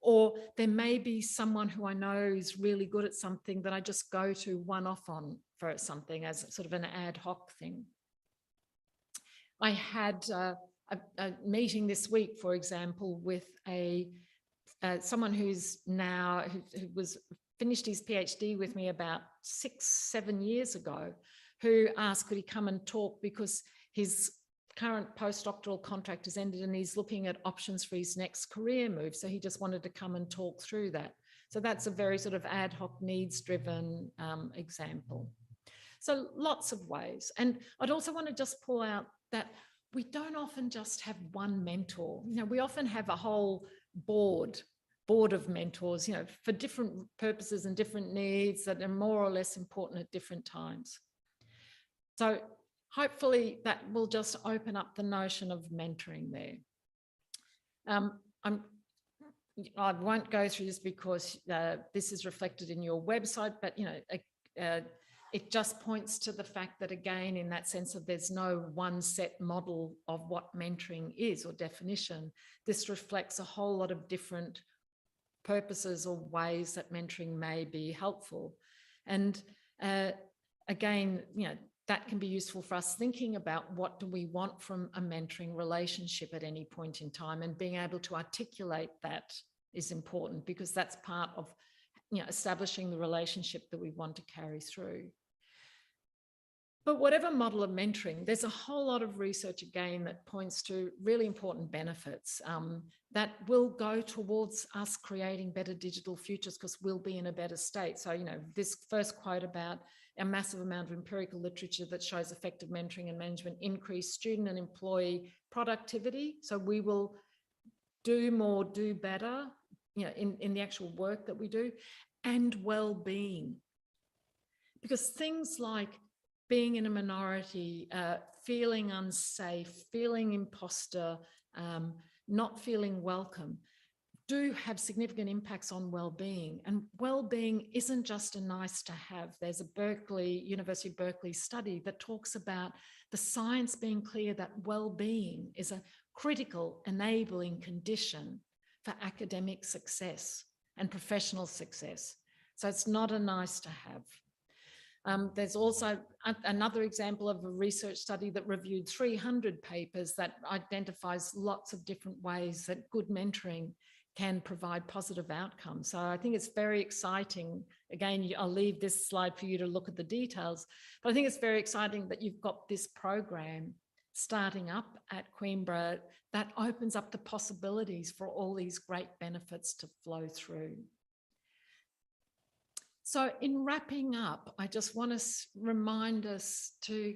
Or there may be someone who I know is really good at something that I just go to one-off on for something as sort of an ad hoc thing. I had a meeting this week, for example, with someone who's now, who was finished his PhD with me about 6-7 years ago, who asked could he come and talk because his current postdoctoral contract has ended and he's looking at options for his next career move. So he just wanted to come and talk through that. So that's a very sort of ad hoc needs-driven example. So lots of ways. And I'd also want to just pull out that we don't often just have one mentor. You know, we often have a whole board of mentors, you know, for different purposes and different needs that are more or less important at different times. So hopefully that will just open up the notion of mentoring there. I won't go through this because this is reflected in your website, but you know, it just points to the fact that, again, in that sense of there's no one set model of what mentoring is or definition. This reflects a whole lot of different purposes or ways that mentoring may be helpful. And again, you know, that can be useful for us thinking about what do we want from a mentoring relationship at any point in time, and being able to articulate that is important, because that's part of, you know, establishing the relationship that we want to carry through. But whatever model of mentoring, there's a whole lot of research again that points to really important benefits that will go towards us creating better digital futures, because we'll be in a better state. So, you know, this first quote about a massive amount of empirical literature that shows effective mentoring and management increase student and employee productivity. So we will do more, do better, you know, in the actual work that we do, and well-being. Because things like being in a minority, feeling unsafe, feeling imposter, not feeling welcome, do have significant impacts on well-being. And well-being isn't just a nice to have. There's a University of Berkeley study that talks about the science being clear that well-being is a critical enabling condition for academic success and professional success. So it's not a nice to have. There's also another example of a research study that reviewed 300 papers that identifies lots of different ways that good mentoring can provide positive outcomes. So I think it's very exciting. Again, I'll leave this slide for you to look at the details, but I think it's very exciting that you've got this program starting up at Coimbra that opens up the possibilities for all these great benefits to flow through. So in wrapping up, I just want to remind us to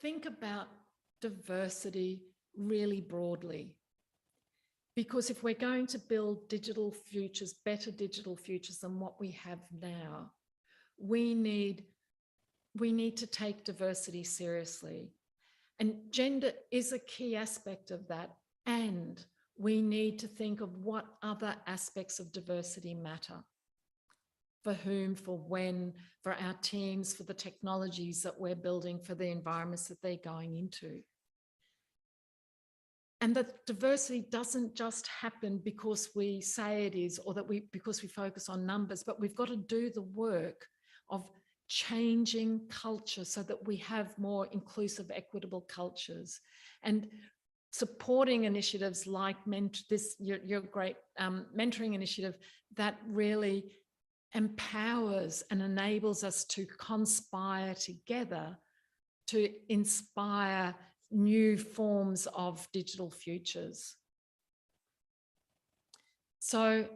think about diversity really broadly. Because if we're going to build digital futures, better digital futures than what we have now, we need to take diversity seriously. And gender is a key aspect of that. And we need to think of what other aspects of diversity matter. For whom, for when, for our teams, for the technologies that we're building, for the environments that they're going into. And that diversity doesn't just happen because we say it is, or because we focus on numbers, but we've got to do the work of changing culture so that we have more inclusive, equitable cultures, and supporting initiatives like your great mentoring initiative that really empowers and enables us to conspire together to inspire new forms of digital futures. So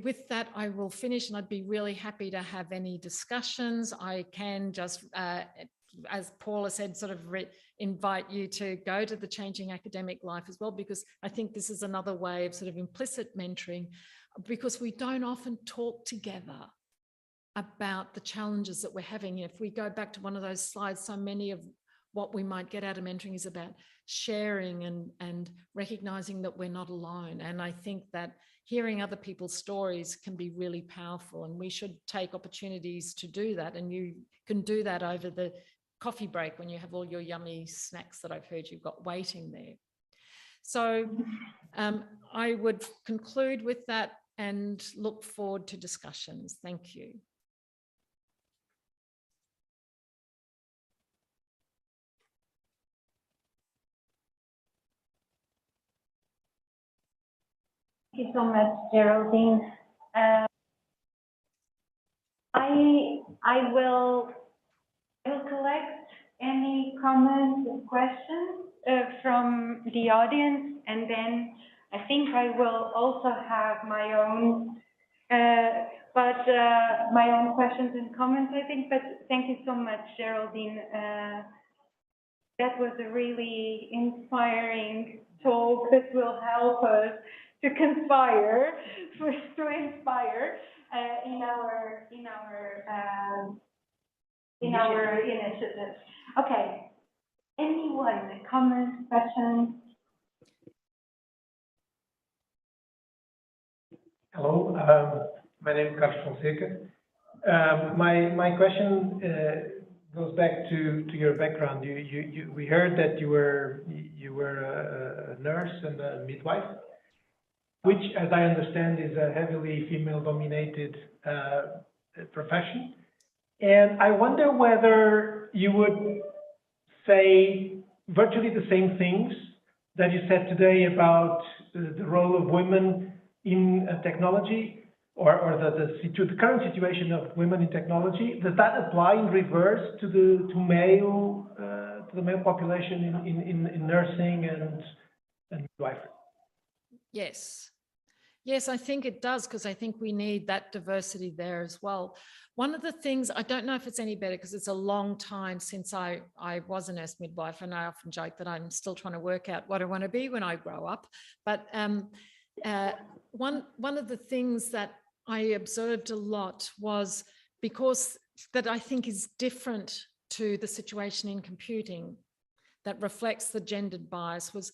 with that, I will finish, and I'd be really happy to have any discussions. I can just, as Paula said, sort of invite you to go to the Changing Academic Life as well, because I think this is another way of sort of implicit mentoring, because we don't often talk together about the challenges that we're having. If we go back to one of those slides, so many of what we might get out of mentoring is about sharing and recognizing that we're not alone. And I think that hearing other people's stories can be really powerful, and we should take opportunities to do that. And you can do that over the coffee break when you have all your yummy snacks that I've heard you've got waiting there. So I would conclude with that and look forward to discussions. Thank you. Thank you so much, Geraldine. I will collect any comments and questions from the audience, and then I think I will also have my own, my own questions and comments, I think. But thank you so much, Geraldine. That was a really inspiring talk that will help us to conspire, to inspire in our initiatives. Okay. Anyone? Comments, questions? Hello, my name is Carlos Fonseca. My question goes back to your background. We heard that you were a nurse and a midwife, which, as I understand, is a heavily female-dominated profession. And I wonder whether you would say virtually the same things that you said today about the role of women in technology, or the current situation of women in technology. Does that apply in reverse to the male population in nursing and midwifery? Yes. Yes, I think it does, because I think we need that diversity there as well. One of the things, I don't know if it's any better because it's a long time since I was a nurse midwife, and I often joke that I'm still trying to work out what I want to be when I grow up. But one of the things that I observed a lot was, because that I think is different to the situation in computing that reflects the gendered bias, was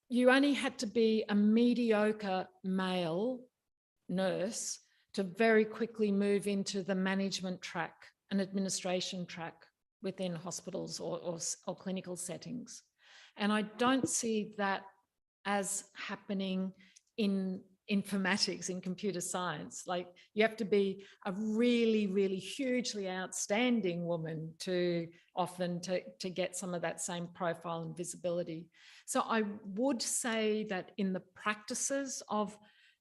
you only had to be a mediocre male nurse to very quickly move into the management track and administration track within hospitals or clinical settings. And I don't see that as happening in informatics, in computer science. Like, you have to be a really, really hugely outstanding woman to often to get some of that same profile and visibility. So I would say that in the practices of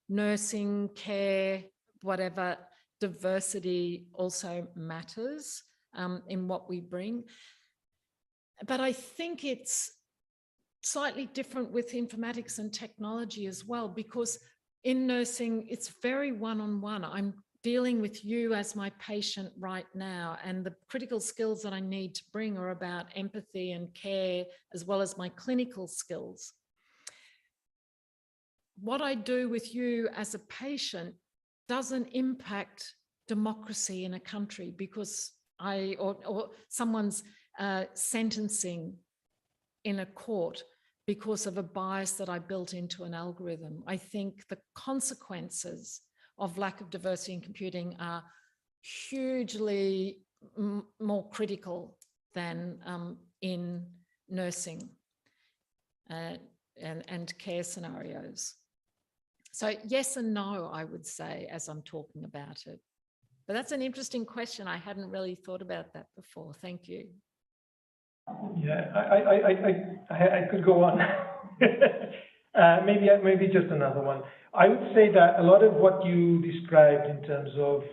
nursing, care, whatever, diversity also matters in what we bring. But I think it's slightly different with informatics and technology as well, because in nursing, it's very one-on-one. I'm dealing with you as my patient right now, and the critical skills that I need to bring are about empathy and care, as well as my clinical skills. What I do with you as a patient doesn't impact democracy in a country, because or someone's sentencing in a court because of a bias that I built into an algorithm. I think the consequences of lack of diversity in computing are hugely more critical than in nursing and care scenarios. So yes and no, I would say, as I'm talking about it. But that's an interesting question. I hadn't really thought about that before. Thank you. Yeah, I could go on. maybe just another one. I would say that a lot of what you described in terms of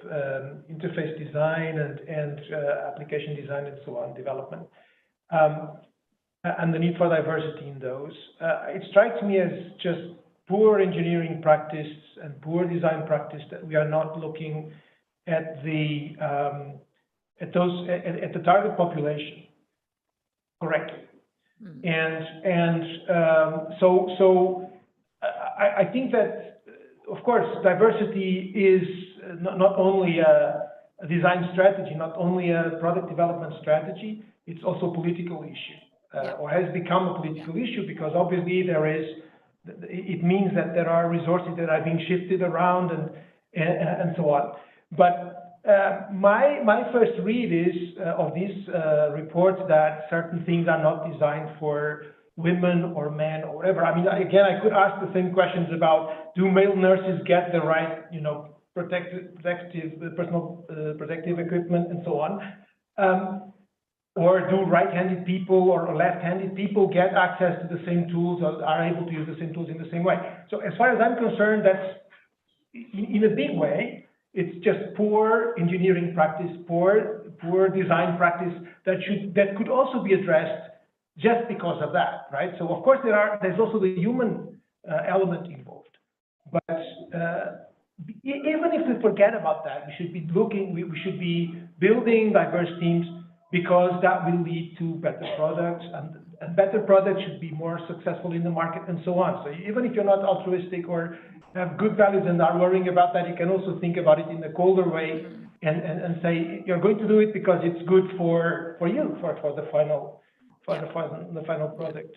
interface design and application design and so on, development, and the need for diversity in those, it strikes me as just poor engineering practice and poor design practice that we are not looking at the target population correctly. So I think that, of course, diversity is not only a design strategy, not only a product development strategy, it's also a political issue, or has become a political issue, because obviously it means that there are resources that are being shifted around and so on. But my first read is of this report that certain things are not designed for women or men or whatever. I mean, again, I could ask the same questions about, do male nurses get the right, personal protective equipment and so on? Or do right-handed people or left-handed people get access to the same tools, or are able to use the same tools in the same way? So as far as I'm concerned, that's in a big way, it's just poor engineering practice, poor design practice that could also be addressed just because of that, right? So of course there's also the human element involved. But even if we forget about that, we should be we should be building diverse teams, because that will lead to better products, and better products should be more successful in the market, and so on. So even if you're not altruistic or have good values and are worrying about that, you can also think about it in a colder way and say you're going to do it because it's good for you, for the final product.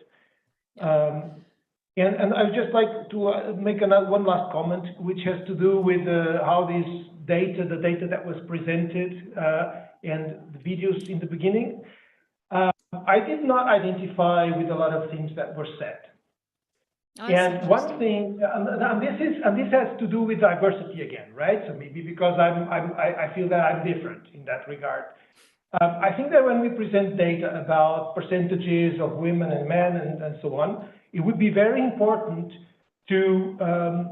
And I would just like to make one last comment, which has to do with how the data that was presented and the videos in the beginning. I did not identify with a lot of things that were said. And one thing, and this has to do with diversity again, right? So maybe because I feel that I'm different in that regard. I think that when we present data about percentages of women and men and so on, it would be very important to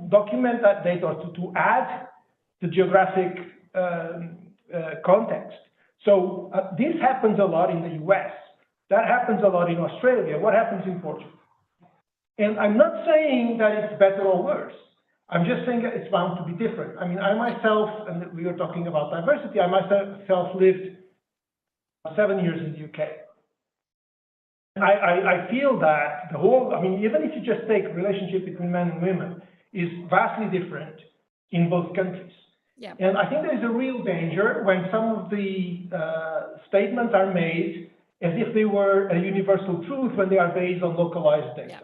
document that data, or to add the geographic context. So this happens a lot in the US. That happens a lot in Australia. What happens in Portugal? And I'm not saying that it's better or worse. I'm just saying that it's bound to be different. I mean, I myself, and we were talking about diversity, I myself lived 7 years in the UK. I feel that even if you just take relationship between men and women, is vastly different in both countries. Yeah. And I think there's a real danger when some of the statements are made as if they were a universal truth when they are based on localized data. Yeah.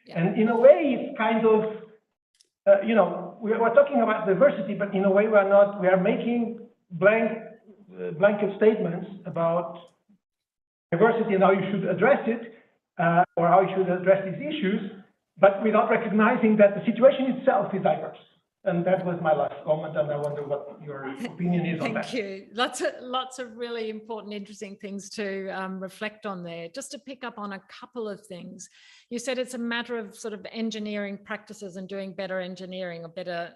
Yeah. And in a way, it's kind of, we're talking about diversity, but in a way we are making blanket statements about diversity and how you should address it, or how you should address these issues, but without recognizing that the situation itself is diverse. And that was my last comment, and I wonder what your opinion is on that. Thank you. Lots of really important, interesting things to reflect on there. Just to pick up on a couple of things. You said it's a matter of sort of engineering practices and doing better engineering or better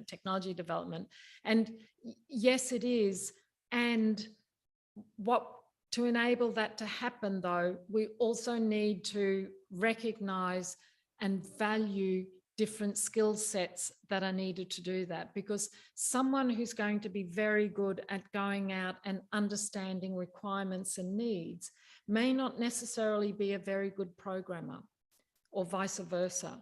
technology development. And yes, it is. And to enable that to happen, though, we also need to recognize and value different skill sets that are needed to do that, because someone who's going to be very good at going out and understanding requirements and needs may not necessarily be a very good programmer, or vice versa.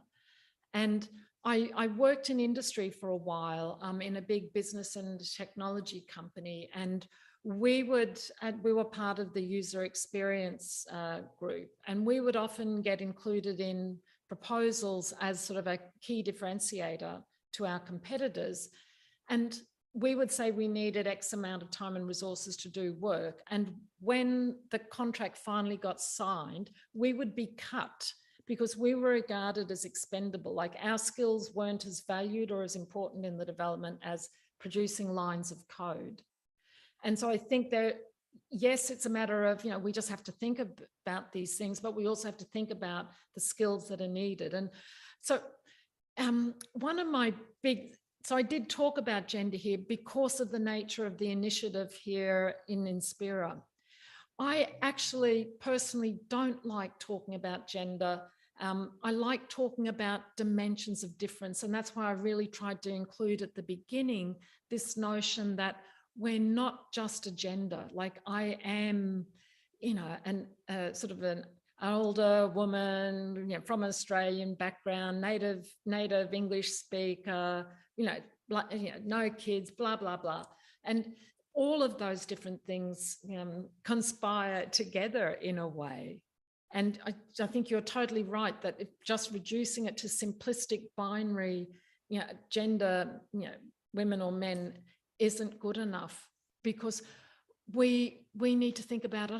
And I worked in industry for a while in a big business and technology company, and we were part of the user experience group, and we would often get included in proposals as sort of a key differentiator to our competitors. And we would say we needed X amount of time and resources to do work. And when the contract finally got signed, we would be cut because we were regarded as expendable. Like our skills weren't as valued or as important in the development as producing lines of code. And so I think yes, it's a matter of, we just have to think about these things, but we also have to think about the skills that are needed. And so so I did talk about gender here because of the nature of the initiative here in INSPIRA. I actually personally don't like talking about gender. I like talking about dimensions of difference. And that's why I really tried to include at the beginning this notion that we're not just a gender. Like I am, sort of an older woman, from an Australian background, native English speaker, no kids, blah, blah, blah. And all of those different things conspire together in a way. And I think you're totally right that just reducing it to simplistic binary, gender, women or men, isn't good enough, because we need to think about,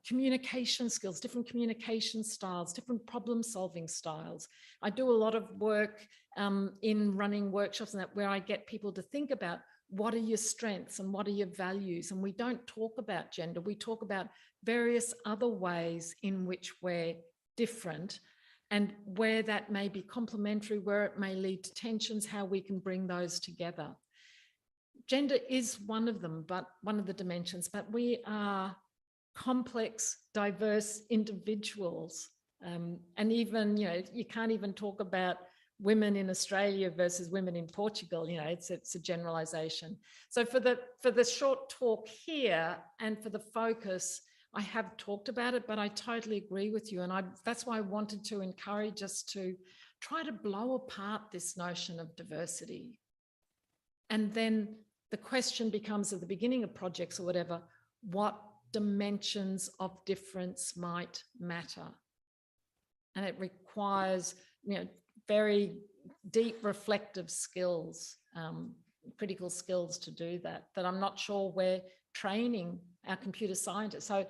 communication skills, different communication styles, different problem solving styles. I do a lot of work in running workshops and that, where I get people to think about what are your strengths and what are your values. And we don't talk about gender, we talk about various other ways in which we're different and where that may be complementary, where it may lead to tensions, how we can bring those together. Gender is one of them, but one of the dimensions, but we are complex, diverse individuals. And even, you can't even talk about women in Australia versus women in Portugal, it's a generalization. So for the short talk here and for the focus, I have talked about it, but I totally agree with you. And that's why I wanted to encourage us to try to blow apart this notion of diversity. And then the question becomes at the beginning of projects or whatever, what dimensions of difference might matter? And it requires, very deep reflective skills, critical skills to do that I'm not sure we're training our computer scientists. So,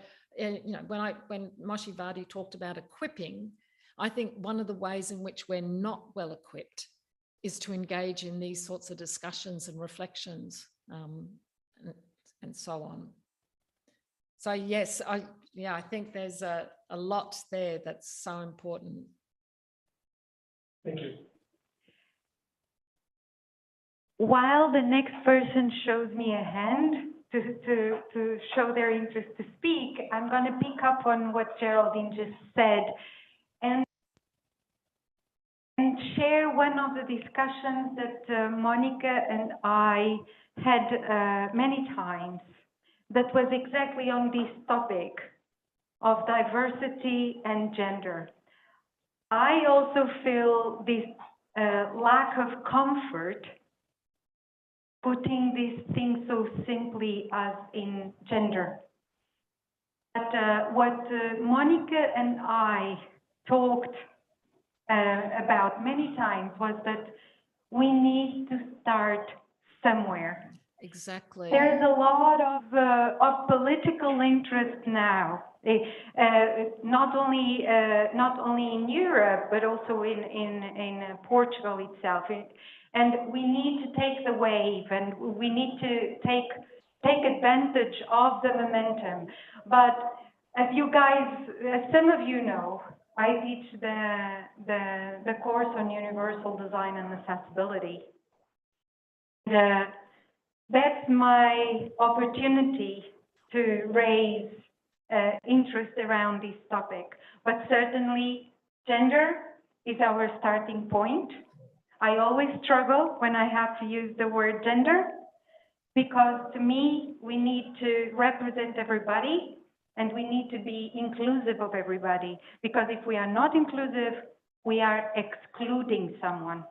when Moshi Vadi talked about equipping, I think one of the ways in which we're not well equipped is to engage in these sorts of discussions and reflections, and so on. So yes, I think there's a lot there that's so important. Thank you. While the next person shows me a hand to show their interest to speak, I'm going to pick up on what Geraldine just said and share one of the discussions that Monica and I had many times that was exactly on this topic of diversity and gender. I also feel this lack of comfort putting these things so simply as in gender. But what Monica and I talked about many times was that we need to start somewhere. Exactly. There's a lot of political interest now, not only in Europe, but also in Portugal itself. And we need to take the wave, and we need to take advantage of the momentum. But as you guys, as some of you know, I teach the course on universal design and accessibility. That's my opportunity to raise interest around this topic. But certainly, gender is our starting point. I always struggle when I have to use the word gender, because to me, we need to represent everybody and we need to be inclusive of everybody. Because if we are not inclusive, we are excluding someone.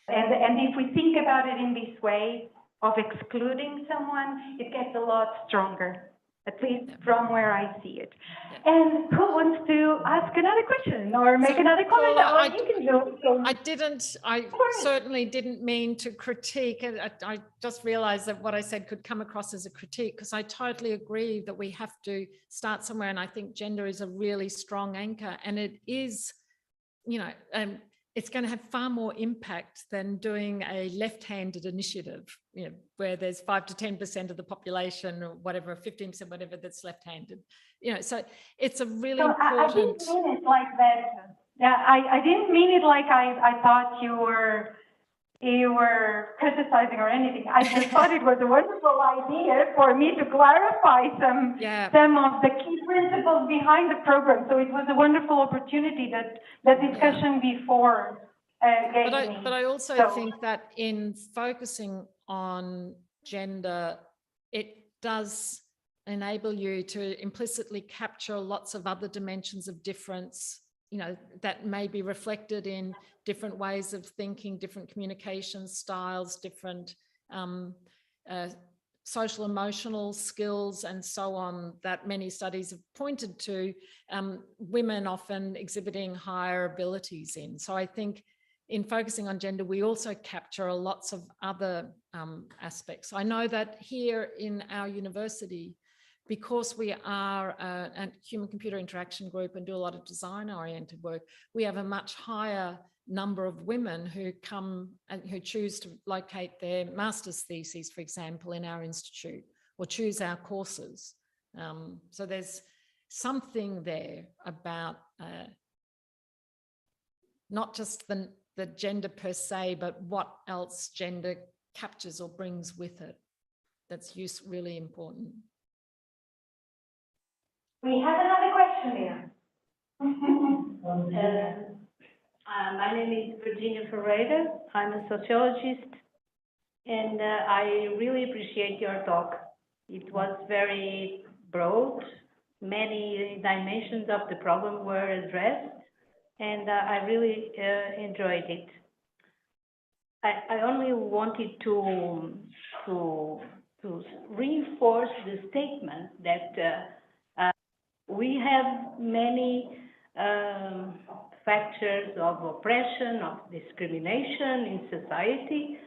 And if we think about it in this way of excluding someone, it gets a lot stronger, at least from where I see it. And who wants to ask another question or make another comment? Paula, You can do. I certainly didn't mean to critique. I just realized that what I said could come across as a critique, because I totally agree that we have to start somewhere. And I think gender is a really strong anchor, and it is, it's going to have far more impact than doing a left-handed initiative, where there's 5 to 10% of the population or whatever, 15%, whatever, that's left-handed. So it's a really important. I didn't mean it like that. Yeah, I didn't mean it like I thought you were criticizing or anything. I just thought it was a wonderful idea for me to clarify some of the key principles behind the program. So it was a wonderful opportunity that the discussion before gave me. But I also think that in focusing on gender, it does enable you to implicitly capture lots of other dimensions of difference, that may be reflected in different ways of thinking, different communication styles, different social emotional skills, and so on, that many studies have pointed to, women often exhibiting higher abilities in. So I think in focusing on gender, we also capture lots of other aspects. I know that here in our university, because we are a human-computer interaction group and do a lot of design-oriented work, we have a much higher number of women who come and who choose to locate their master's theses, for example, in our institute, or choose our courses. So there's something there about not just the gender per se, but what else gender captures or brings with it. That's really important. We have another question here. My name is Virginia Ferreira. I'm a sociologist, and I really appreciate your talk. It was very broad. Many dimensions of the problem were addressed, and I really enjoyed it. I only wanted to reinforce the statement that we have many factors of oppression, of discrimination in society.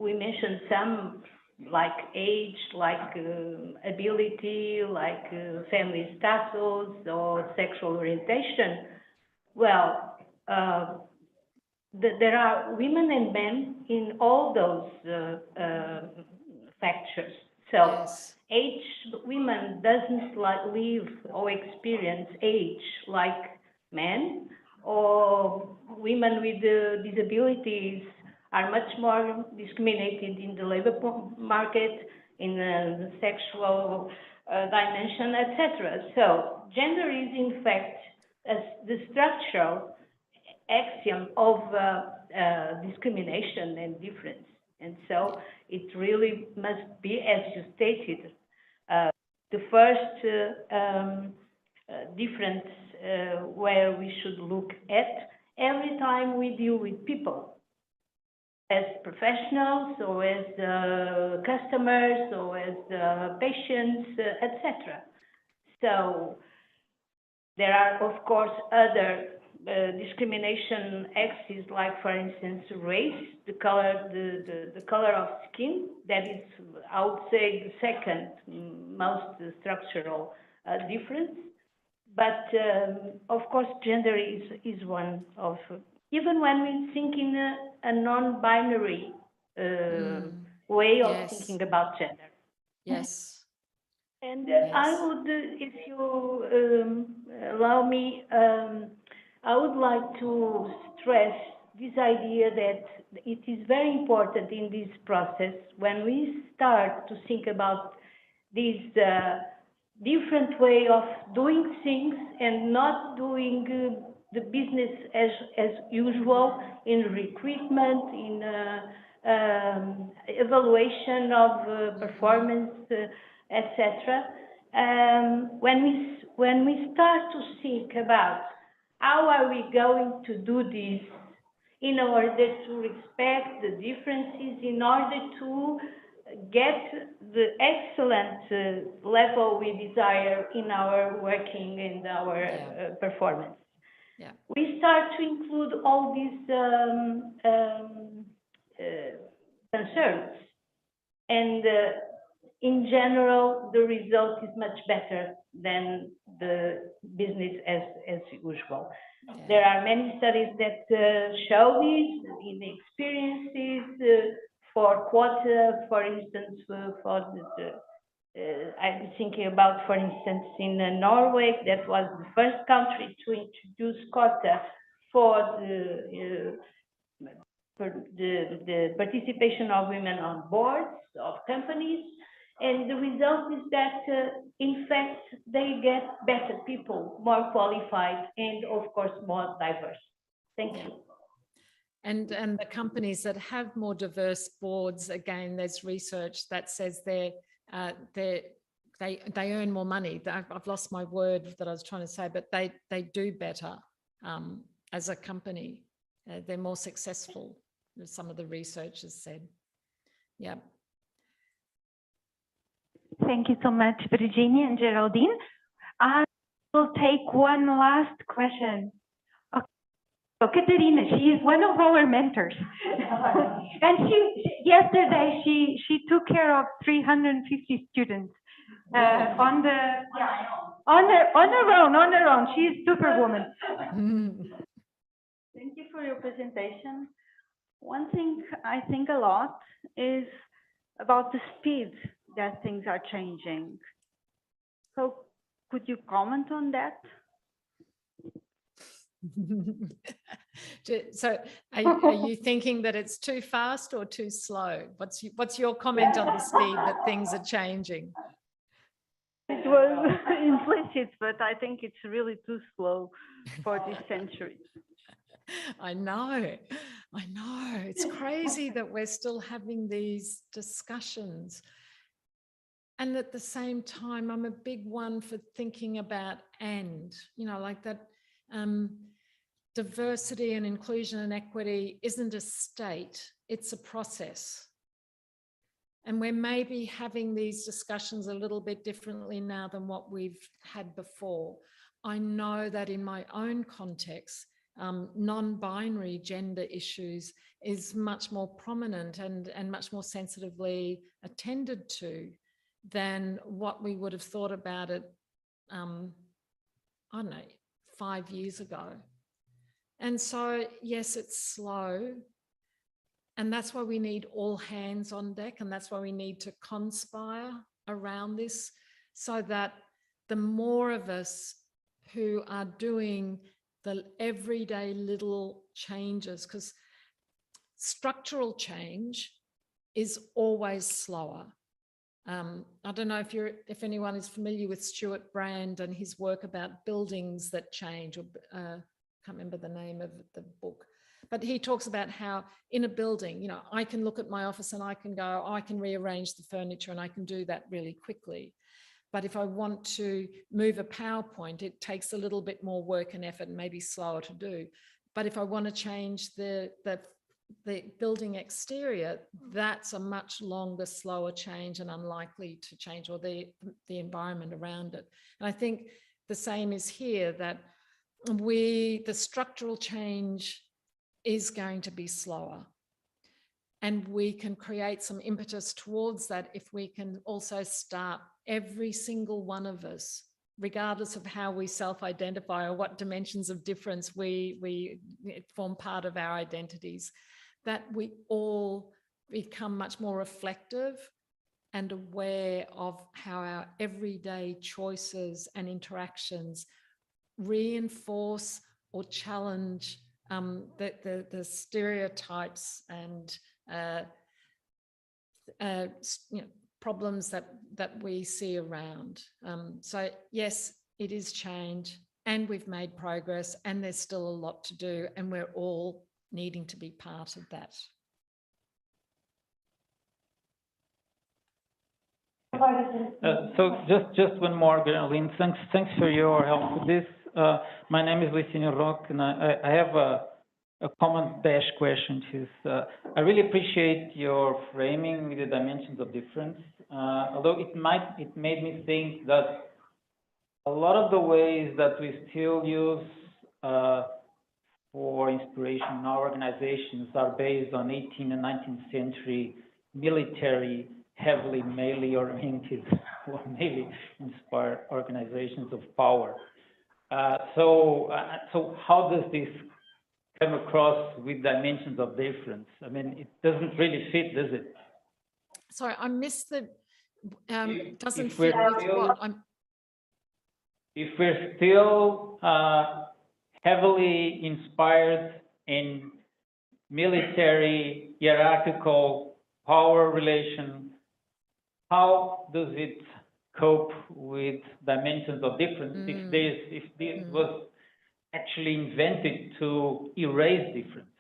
We mentioned some, like age, like ability, like family status or sexual orientation. Well, there are women and men in all those factors. So Yes. age, women doesn't live or experience age like men, or women with disabilities are much more discriminated in the labor market, in the sexual dimension, etc. So gender is in fact the structural axiom of discrimination and difference. And so it really must be, as you stated, the first difference where we should look at every time we deal with people, as professionals or as customers or as patients, etc. So there are, of course, other discrimination axes, like, for instance, race, the color of skin. That is, I would say, the second most structural difference. But of course, gender is one of, even when we think in a non-binary way of Yes. thinking about gender. Yes. And Yes. I would, if you allow me, I would like to stress this idea that it is very important in this process, when we start to think about this different way of doing things and not doing the business as usual in recruitment, in evaluation of performance, etc. When we start to think about how are we going to do this in order to respect the differences, in order to get the excellent level we desire in our working and our performance. Yeah. We start to include all these concerns, and in general, the result is much better than the business as usual. Yeah. There are many studies that show this in experiences for quota, for instance, for I'm thinking about, for instance, in Norway, that was the first country to introduce quota for the participation of women on boards of companies. And the result is that, in fact, they get better people, more qualified, and of course, more diverse. Thank you. And the companies that have more diverse boards, again, there's research that says they earn more money. I've lost my word that I was trying to say, but they do better as a company. They're more successful, as some of the research has said. Yeah. Thank you so much, Virginia and Geraldine. I will take one last question. Okay. So Katerina, she is one of our mentors. And yesterday she took care of 350 students on her own. She is superwoman. Thank you for your presentation. One thing I think a lot is about the speed that things are changing. So could you comment on that? So are you thinking that it's too fast or too slow? What's your comment on the speed that things are changing? It was implicit, but I think it's really too slow for this century. I know. It's crazy that we're still having these discussions. And at the same time, I'm a big one for thinking about like that diversity and inclusion and equity isn't a state, it's a process. And we're maybe having these discussions a little bit differently now than what we've had before. I know that in my own context, non-binary gender issues is much more prominent and much more sensitively attended to than what we would have thought about it, I don't know, 5 years ago. And so, yes, it's slow. And that's why we need all hands on deck. And that's why we need to conspire around this so that the more of us who are doing the everyday little changes, because structural change is always slower. I don't know if anyone is familiar with Stuart Brand and his work about buildings that change, or can't remember the name of the book, but he talks about how in a building, I can look at my office and I can go, I can rearrange the furniture and I can do that really quickly. But if I want to move a PowerPoint, it takes a little bit more work and effort and maybe slower to do. But if I want to change the building exterior, that's a much longer, slower change and unlikely to change, or the environment around it. And I think the same is here, that the structural change is going to be slower. And we can create some impetus towards that if we can also start, every single one of us, regardless of how we self-identify or what dimensions of difference we form part of our identities, that we all become much more reflective and aware of how our everyday choices and interactions reinforce or challenge the stereotypes and problems that we see around. So yes, it is change, and we've made progress, and there's still a lot to do, and we're all needing to be part of that. So just one more, Geraldine. Thanks for your help with this. My name is Licínio Roque, and I have a common dash question, which is, I really appreciate your framing with the dimensions of difference. Although it made me think that a lot of the ways that we still use for inspiration in our organizations are based on 18th and 19th century military, heavily male-oriented or male-inspired organizations of power. So how does this come across with dimensions of difference? I mean, it doesn't really fit, does it? Sorry, I missed the, doesn't fit with what? If we're still heavily inspired in military hierarchical power relation, how does it cope with dimensions of difference if this was actually invented to erase difference?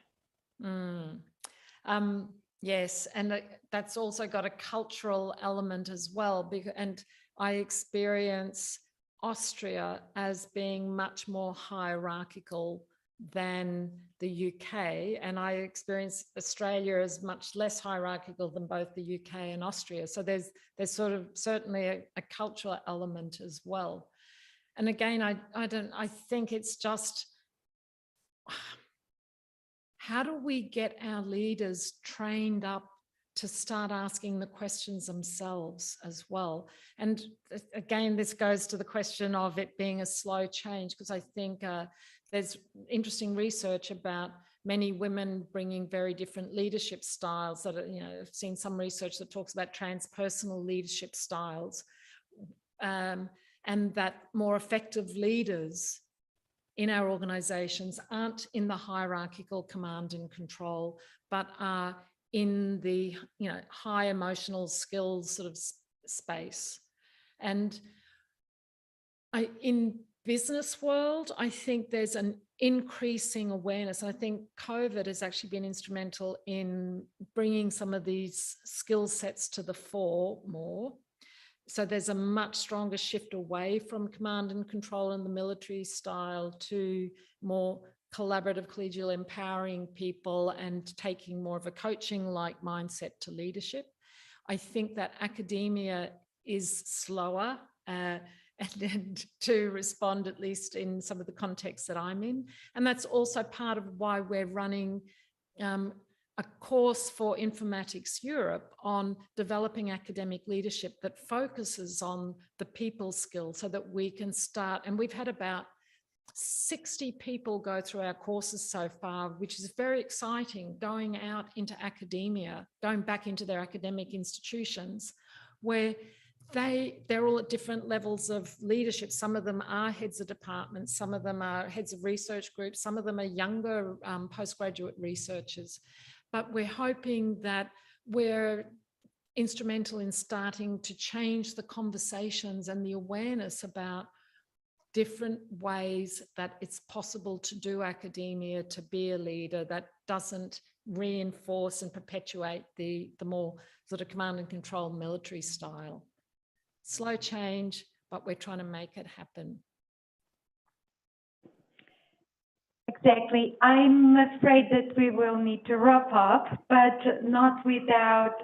Yes, and that's also got a cultural element as well. And I experience Austria as being much more hierarchical than the UK, and I experience Australia as much less hierarchical than both the UK and Austria. So there's sort of certainly a cultural element as well. And again, I think it's just, how do we get our leaders trained up to start asking the questions themselves as well? And again, this goes to the question of it being a slow change, because I think there's interesting research about many women bringing very different leadership styles that are, I've seen some research that talks about transpersonal leadership styles, and that more effective leaders in our organizations aren't in the hierarchical command and control, but are in the high emotional skills sort of space. And In business world, I think there's an increasing awareness. I think COVID has actually been instrumental in bringing some of these skill sets to the fore more. So there's a much stronger shift away from command and control in the military style to more collaborative, collegial, empowering people and taking more of a coaching-like mindset to leadership. I think that academia is slower and to respond, at least in some of the contexts that I'm in. And that's also part of why we're running a course for Informatics Europe on developing academic leadership that focuses on the people skills so that we can start. And we've had about 60 people go through our courses so far, which is very exciting, going out into academia, going back into their academic institutions where they're all at different levels of leadership. Some of them are heads of departments, some of them are heads of research groups, some of them are younger postgraduate researchers. But we're hoping that we're instrumental in starting to change the conversations and the awareness about different ways that it's possible to do academia, to be a leader that doesn't reinforce and perpetuate the more sort of command and control military style. Slow change, but we're trying to make it happen. Exactly. I'm afraid that we will need to wrap up, but not without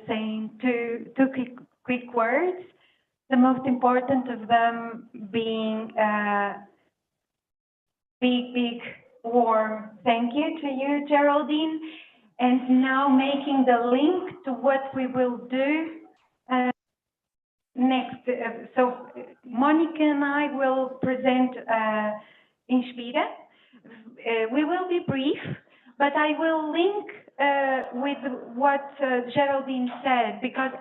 saying two quick words. The most important of them being a big, warm thank you to you, Geraldine, and now making the link to what we will do next. So Monica and I will present INSPIRA. We will be brief, but I will link with what Geraldine said, because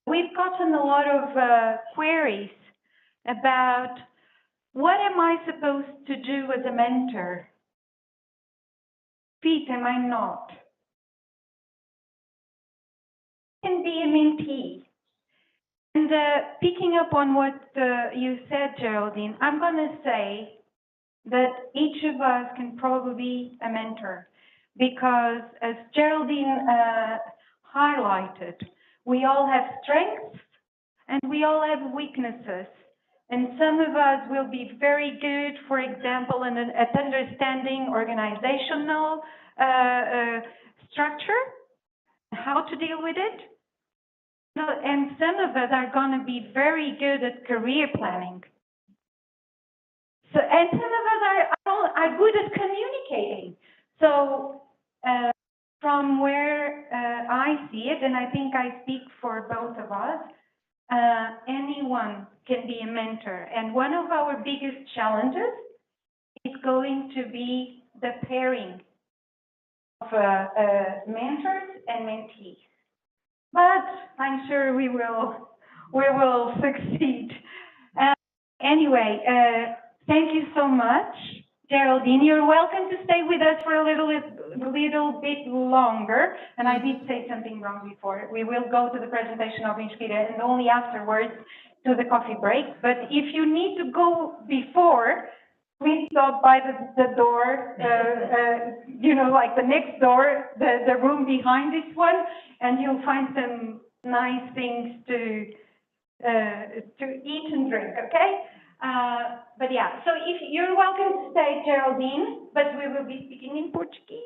we've gotten a lot of queries about what am I supposed to do as a mentor? Fit, am I not? Can be a mentee. And picking up on what you said, Geraldine, I'm going to say that each of us can probably be a mentor, because as Geraldine highlighted, we all have strengths and we all have weaknesses. And some of us will be very good, for example, at understanding organizational structure, how to deal with it. And some of us are going to be very good at career planning. So, and some of us are good at communicating. So from where I see it, and I think I speak for both of us, anyone can be a mentor. And one of our biggest challenges is going to be the pairing of mentors and mentees. But I'm sure we will succeed. Anyway, thank you so much, Geraldine. You're welcome to stay with us for a little bit longer. And I did say something wrong before. We will go to the presentation of INSPIRA and only afterwards to the coffee break. But if you need to go before, please stop by the door, you know, like the next door, the room behind this one, and you'll find some nice things to eat and drink, okay? But yeah, so if you're welcome to stay, Geraldine, but we will be speaking in Portuguese.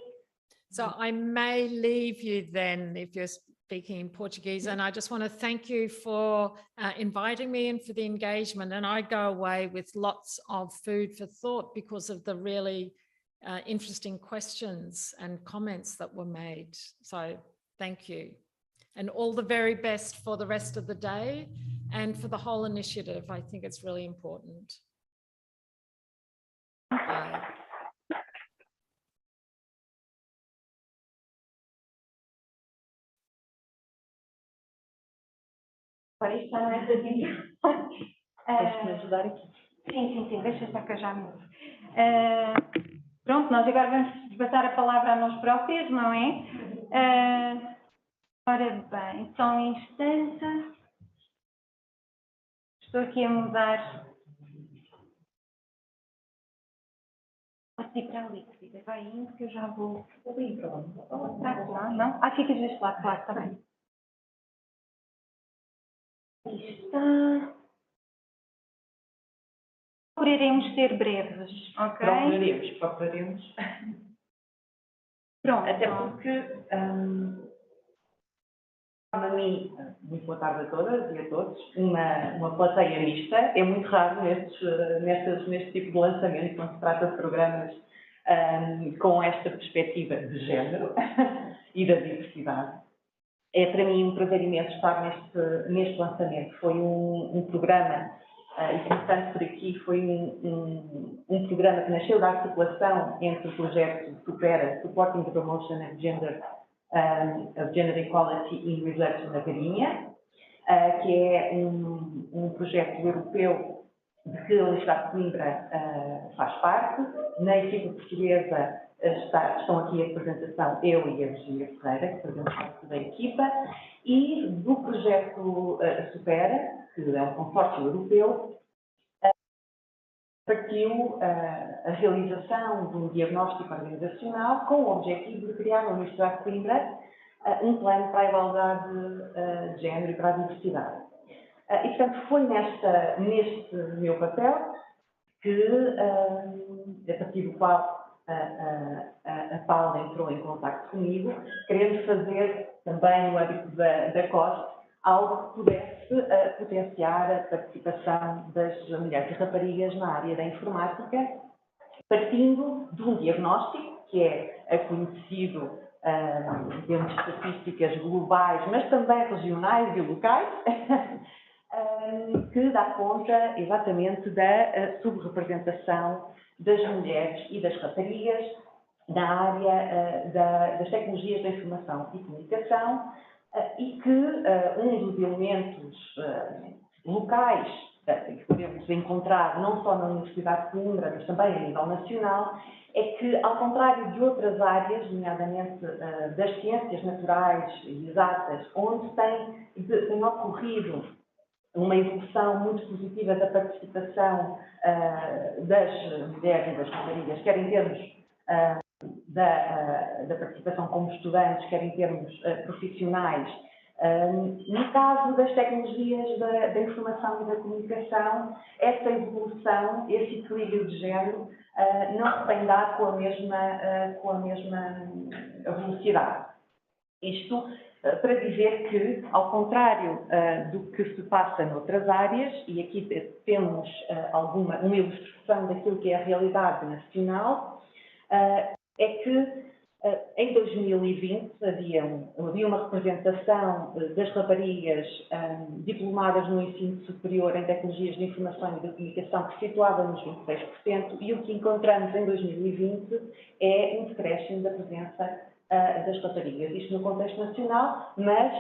So I may leave you then if you're speaking in Portuguese, and I just want to thank you for inviting me and for the engagement. And I go away with lots of food for thought because of the really interesting questions and comments that were made. So thank you. And all the very best for the rest of the day and for the whole initiative. I think it's really important. Bye. Agora está nessa vídeo. Deixa-me ajudar aqui. Sim, deixa só que eu já mudo. Pronto, nós agora vamos passar a palavra a nós próprias, não é? Ora bem, só um instante. Estou aqui a mudar Pode ir para ali, querida. Vai indo que eu já vou. Ali, pronto. Lá, não? Ah, fica deste lado, claro, está bem. Aqui está. Procuraremos ser breves, ok? Procuraremos. Pronto. Até porque, a mim, muito boa tarde a todas e a todos, uma plateia mista é muito raro neste tipo de lançamento, quando se trata de programas com esta perspectiva de género e da diversidade. É para mim um prazer imenso estar neste lançamento. Foi um programa, e começando por aqui, foi um programa que nasceu da articulação entre o projeto SUPERA, Supporting the Promotion of Gender Equality in Research na Academia, que é um projeto europeu de que a Universidade de Coimbra faz parte. Na equipe portuguesa estão aqui a representação, eu e a Virginia Ferreira, que fazemos parte da equipa, e do projeto SUPERA, que é um consórcio europeu, partiu a realização de um diagnóstico organizacional com o objetivo de criar na Universidade de Coimbra um plano para a igualdade de género e para a diversidade. E, portanto, foi neste meu papel que, a partir do qual a Paula entrou em contato comigo, querendo fazer também no âmbito da COS algo que pudesse potenciar a participação das mulheres e raparigas na área da informática, partindo de um diagnóstico que é conhecido em termos de estatísticas globais, mas também regionais e locais, que dá conta exatamente da subrepresentação das mulheres e das raparigas na área das tecnologias da informação e comunicação, e que um dos elementos locais que podemos encontrar não só na Universidade de Coimbra, mas também a nível nacional, é que, ao contrário de outras áreas, nomeadamente das ciências naturais e exatas, onde tem ocorrido uma evolução muito positiva da participação das mulheres e das raparigas, quer em termos da participação como estudantes, quer em termos profissionais. No caso das tecnologias da informação e da comunicação, essa evolução, esse equilíbrio de género, não se tem dado com a mesma velocidade. Isto para dizer que, ao contrário do que se passa noutras áreas, e aqui temos uma ilustração daquilo que é a realidade nacional, é que em 2020 havia uma representação das raparigas diplomadas no ensino superior em tecnologias de informação e de comunicação que se situava nos 26%, e o que encontramos em 2020 é um decréscimo da presença das raparigas. Isto no contexto nacional, mas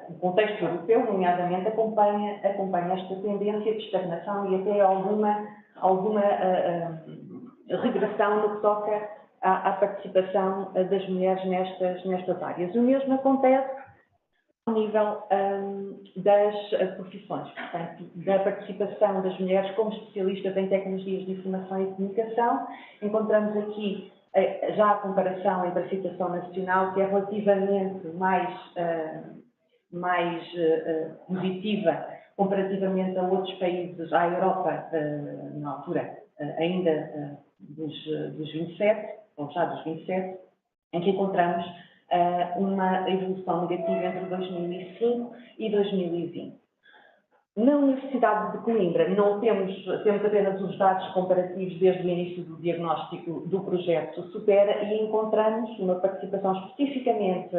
o contexto europeu, nomeadamente, acompanha esta tendência de estagnação e até alguma regressão no que toca à participação das mulheres nestas áreas. O mesmo acontece ao nível das profissões, portanto, da participação das mulheres como especialistas em tecnologias de informação e comunicação. Encontramos aqui já a comparação entre a situação nacional, que é relativamente mais positiva comparativamente a outros países, à Europa, na altura ainda dos 27, ou já dos 27, em que encontramos uma evolução negativa entre 2005 e 2020. Na Universidade de Coimbra temos apenas os dados comparativos desde o início do diagnóstico do projeto SUPERA e encontramos uma participação especificamente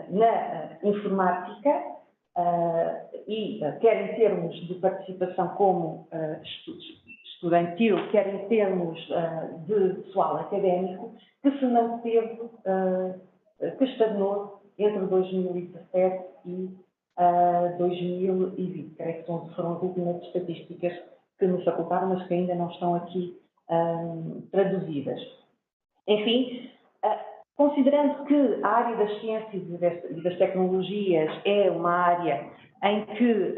na informática, e quer em termos de participação como estudantil, quer em termos de pessoal académico, que se manteve, que estagnou entre 2017 e 2020. Creio que foram as últimas estatísticas que nos facultaram, mas que ainda não estão aqui traduzidas. Enfim, considerando que a área das ciências e das tecnologias é uma área em que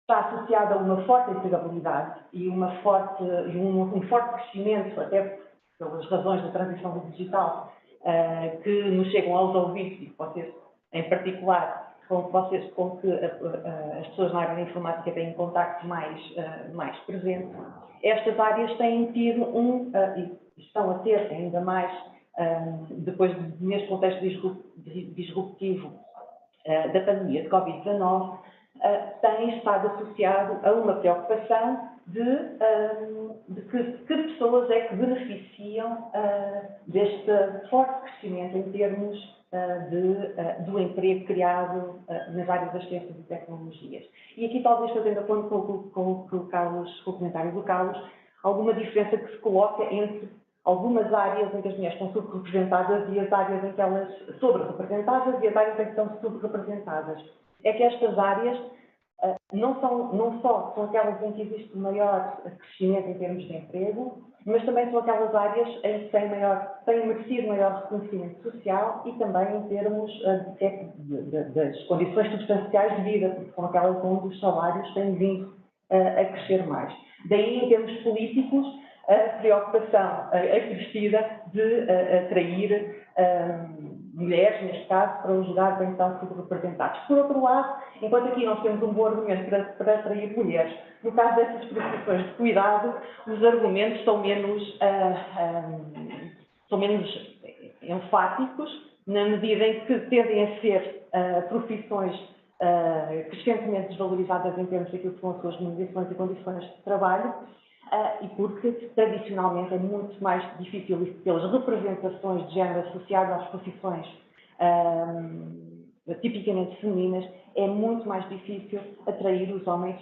está associada a uma forte empregabilidade e um forte crescimento, até pelas razões da transição digital, que nos chegam aos ouvidos e que vocês, em particular, com que as pessoas na área da informática têm contactos mais presentes. Estas áreas têm tido e estão a ter ainda mais, depois neste contexto disruptivo da pandemia de Covid-19, tem estado associado a uma preocupação de que pessoas é que beneficiam deste forte crescimento em termos do emprego criado nas áreas das ciências e tecnologias. E aqui, talvez fazendo a ponte com o comentário do Carlos, alguma diferença que se coloca entre algumas áreas em que as mulheres estão subrepresentadas e as áreas em que elas sobre-representadas e as áreas em que estão subrepresentadas. É que estas áreas não só são aquelas em que existe maior crescimento em termos de emprego, mas também são aquelas áreas em que têm merecido maior reconhecimento social e também em termos das condições substanciais de vida, porque são aquelas onde os salários têm vindo a crescer mais. Daí, em termos políticos, a preocupação acrescida de atrair mulheres, neste caso, para os lugares em que estão subrepresentados. Por outro lado, enquanto aqui nós temos um bom argumento para atrair mulheres, no caso dessas profissões de cuidado, os argumentos são menos enfáticos, na medida em que tendem a ser profissões crescentemente desvalorizadas em termos daquilo que são as suas remunerações e condições de trabalho, e porque tradicionalmente é muito mais difícil, pelas representações de género associadas às profissões tipicamente femininas, é muito mais difícil atrair os homens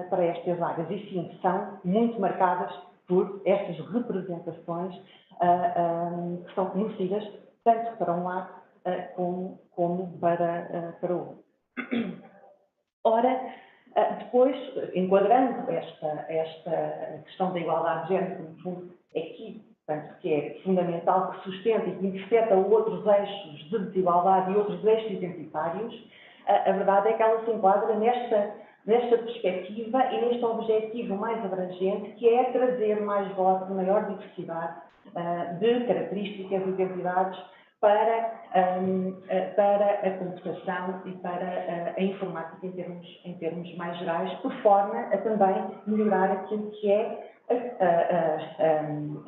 para estas áreas. E sim, são muito marcadas por estas representações que são conhecidas tanto para um lado como para o outro. Ora, depois, enquadrando esta questão da igualdade de género, no fundo, aqui, portanto, que é fundamental, que sustenta e que interpreta outros eixos de desigualdade e outros eixos identitários, a verdade é que ela se enquadra nesta perspectiva e neste objetivo mais abrangente, que é trazer mais voz, maior diversidade de características e identidades para a computação e para a informática em termos mais gerais, por forma a também melhorar aquilo que é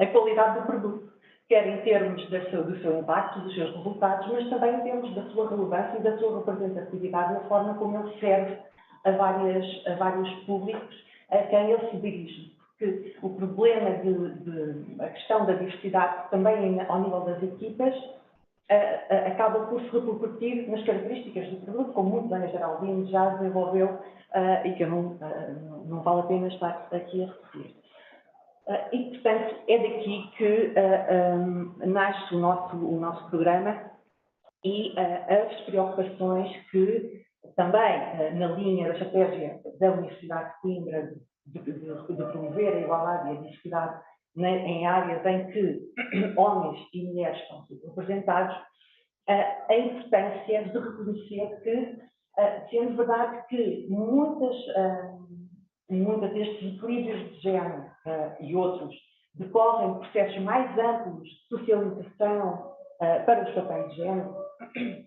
a qualidade do produto, quer em termos do seu impacto, dos seus resultados, mas também em termos da sua relevância e da sua representatividade, na forma como ele serve a vários públicos a quem ele se dirige. Porque o problema a questão da diversidade também ao nível das equipas acaba por se repercutir nas características do produto, como muito bem a Geraldine já desenvolveu e que eu não vale a pena estar aqui a repetir. E, portanto, é daqui que nasce o nosso programa e as preocupações que também na linha da estratégia da Universidade de Coimbra de promover a igualdade e a diversidade em áreas em que homens e mulheres estão representados, a importância de reconhecer que, sendo verdade que muitos destes equilíbrios de género e outros decorrem de processos mais amplos de socialização para os papéis de género,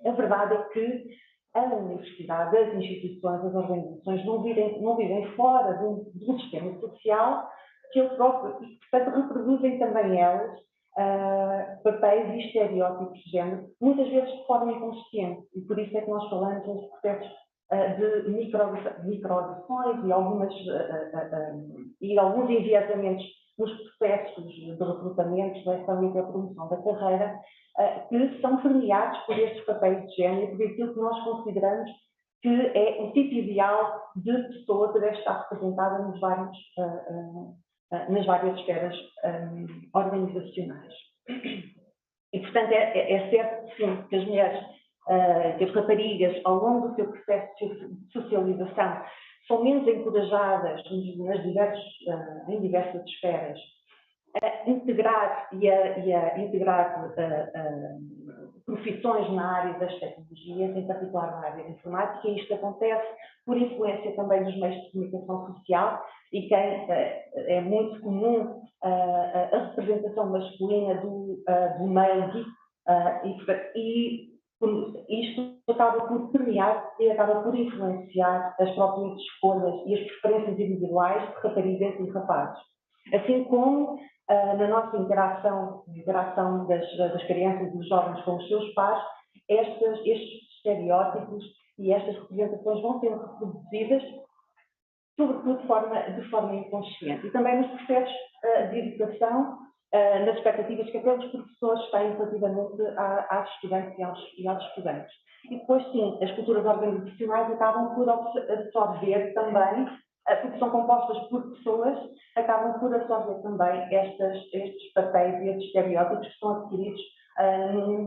a verdade é que a universidade, as instituições, as organizações não vivem fora de um sistema social que eles próprios, e portanto reproduzem também elas papéis e estereótipos de género, muitas vezes de forma inconsciente, e por isso é que nós falamos nos processos de microagressões e alguns enviesamentos nos processos de recrutamento, seleção e promoção da carreira, que são permeados por estes papéis de género e por aquilo que nós consideramos que é o tipo ideal de pessoa que deve estar representada nas várias esferas organizacionais. E, portanto, é certo, sim, que as mulheres, que as raparigas, ao longo do seu processo de socialização, são menos encorajadas em diversas esferas a integrar profissões na área das tecnologias, em particular na área da informática, e isto acontece por influência também dos meios de comunicação social, e é muito comum a representação masculina do male geek, e isto acaba por permear e acaba por influenciar as próprias escolhas e as preferências individuais de raparigas e rapazes. Assim como na nossa interação das crianças e dos jovens com os seus pais, estes estereótipos e estas representações vão sendo reproduzidas, sobretudo de forma inconsciente. E também nos processos de educação, nas expectativas que até os professores têm relativamente às estudantes e aos estudantes. E depois, sim, as culturas organizacionais acabam por absorver também, porque são compostas por pessoas, acabam por absorver também estes papéis e estes estereótipos que são adquiridos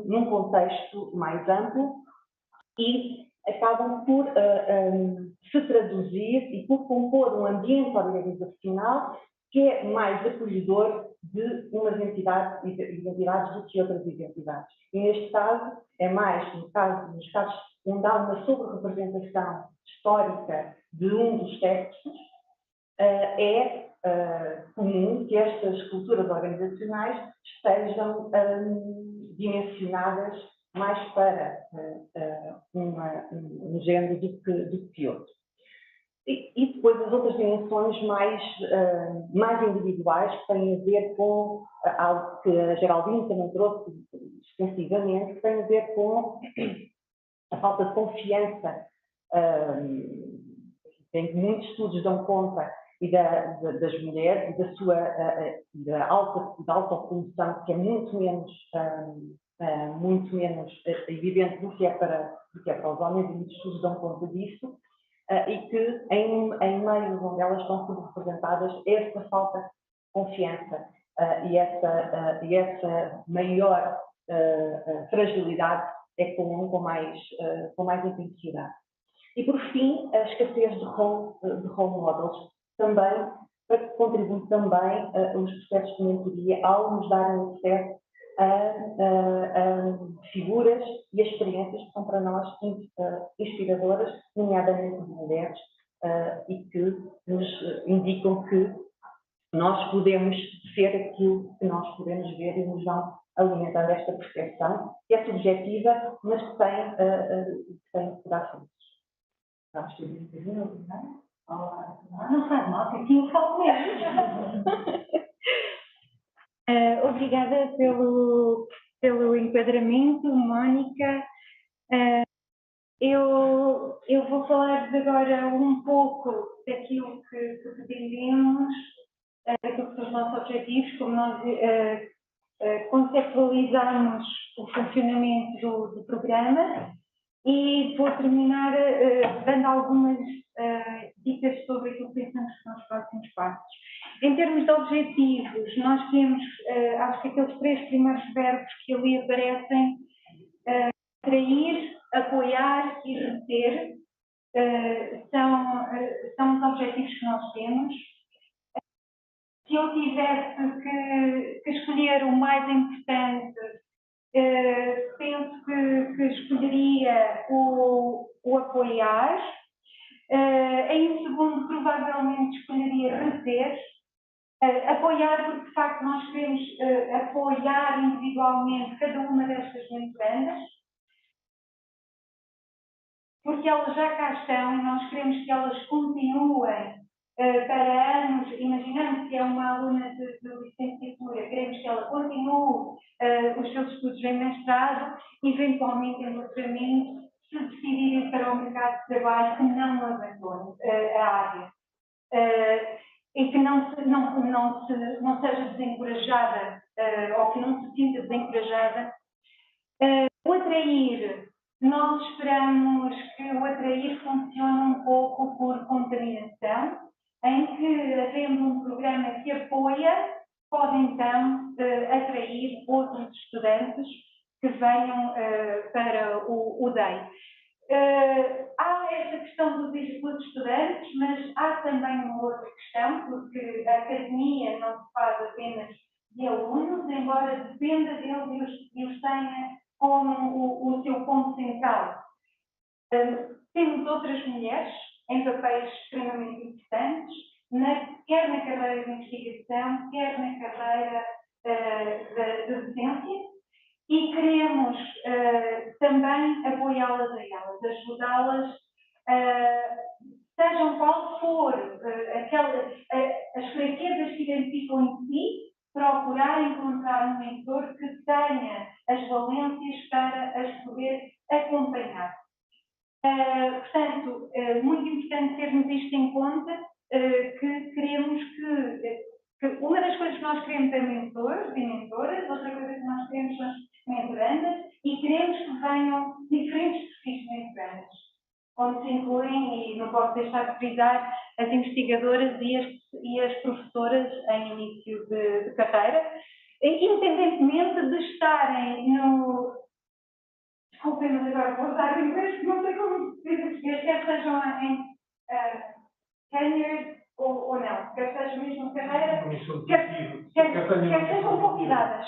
num contexto mais amplo e acabam por se traduzir e por compor um ambiente organizacional que é mais acolhedor de umas identidades do que outras identidades. E neste caso, é mais, nos casos onde há uma sobre-representação histórica de um dos textos, é comum que estas culturas organizacionais estejam dimensionadas mais para um género do que outro. E depois as outras dimensões mais individuais, que têm a ver com algo que a Geraldine também trouxe extensivamente, que tem a ver com a falta de confiança, em que muitos estudos dão conta das mulheres e da autopromoção, que é muito menos evidente do que é para os homens, e muitos estudos dão conta disso. E que em meios onde elas estão subrepresentadas, essa falta de confiança e essa maior fragilidade é comum com mais intensidade. E por fim, a escassez de role models também, para que contribui também os processos de mentoria ao nos darem acesso a figuras e experiências que são para nós inspiradoras, nomeadamente de mulheres, e que nos indicam que nós podemos ser aquilo que nós podemos ver e nos vão alimentando esta percepção, que é subjetiva, mas que tem que dar frutos. Vamos ter de dizer, não é? Não faz mal, que aqui eu falo mesmo. Obrigada pelo enquadramento, Mónica. Eu vou falar agora um pouco daquilo que pretendemos, daquilo que são os nossos objetivos, como nós conceptualizamos o funcionamento do programa, e vou terminar dando algumas dicas sobre aquilo que pensamos que são os próximos passos. Em termos de objetivos, nós temos, acho que aqueles 3 primeiros verbos que ali aparecem, atrair, apoiar e reter, são os objetivos que nós temos. Se eu tivesse que escolher o mais importante, penso que escolheria o apoiar. Em segundo, provavelmente escolheria reter. Apoiar, porque de facto nós queremos apoiar individualmente cada uma destas mentorandas, porque elas já cá estão e nós queremos que elas continuem para anos. Imaginamos que é uma aluna de licenciatura, queremos que ela continue os seus estudos em mestrado, eventualmente em doutoramento, se decidirem para o mercado de trabalho, que não abandone a área. E que não seja desencorajada, ou que não se sinta desencorajada. O atrair, nós esperamos que o atrair funcione um pouco por contaminação, em que, havendo um programa que apoia, pode então atrair outros estudantes que venham para o DEI. Há esta questão dos estudantes, mas há também uma outra questão, porque a academia não se faz apenas de alunos, embora dependa deles e os tenha como o seu ponto central. Temos outras mulheres em papéis extremamente importantes, quer na carreira de investigação, quer na carreira de docência, e queremos também apoiá-las a elas, ajudá-las, sejam qual for as fraquezas que identificam em si, procurar encontrar um mentor que tenha as valências para as poder acompanhar. Portanto, muito importante termos isto em conta, que queremos que uma das coisas que nós queremos é mentores e mentoras, outra coisa que nós queremos são mentorandas, e queremos que venham diferentes perfis de mentorandas, onde se incluem, e não posso deixar de frisar, as investigadoras e as professoras em início de carreira, independentemente de estarem no... Desculpem, mas agora vou usar em inglês, porque não sei como dizer em português, quer sejam em tenure ou não, quer sejam mesmo carreira, quer sejam convidadas.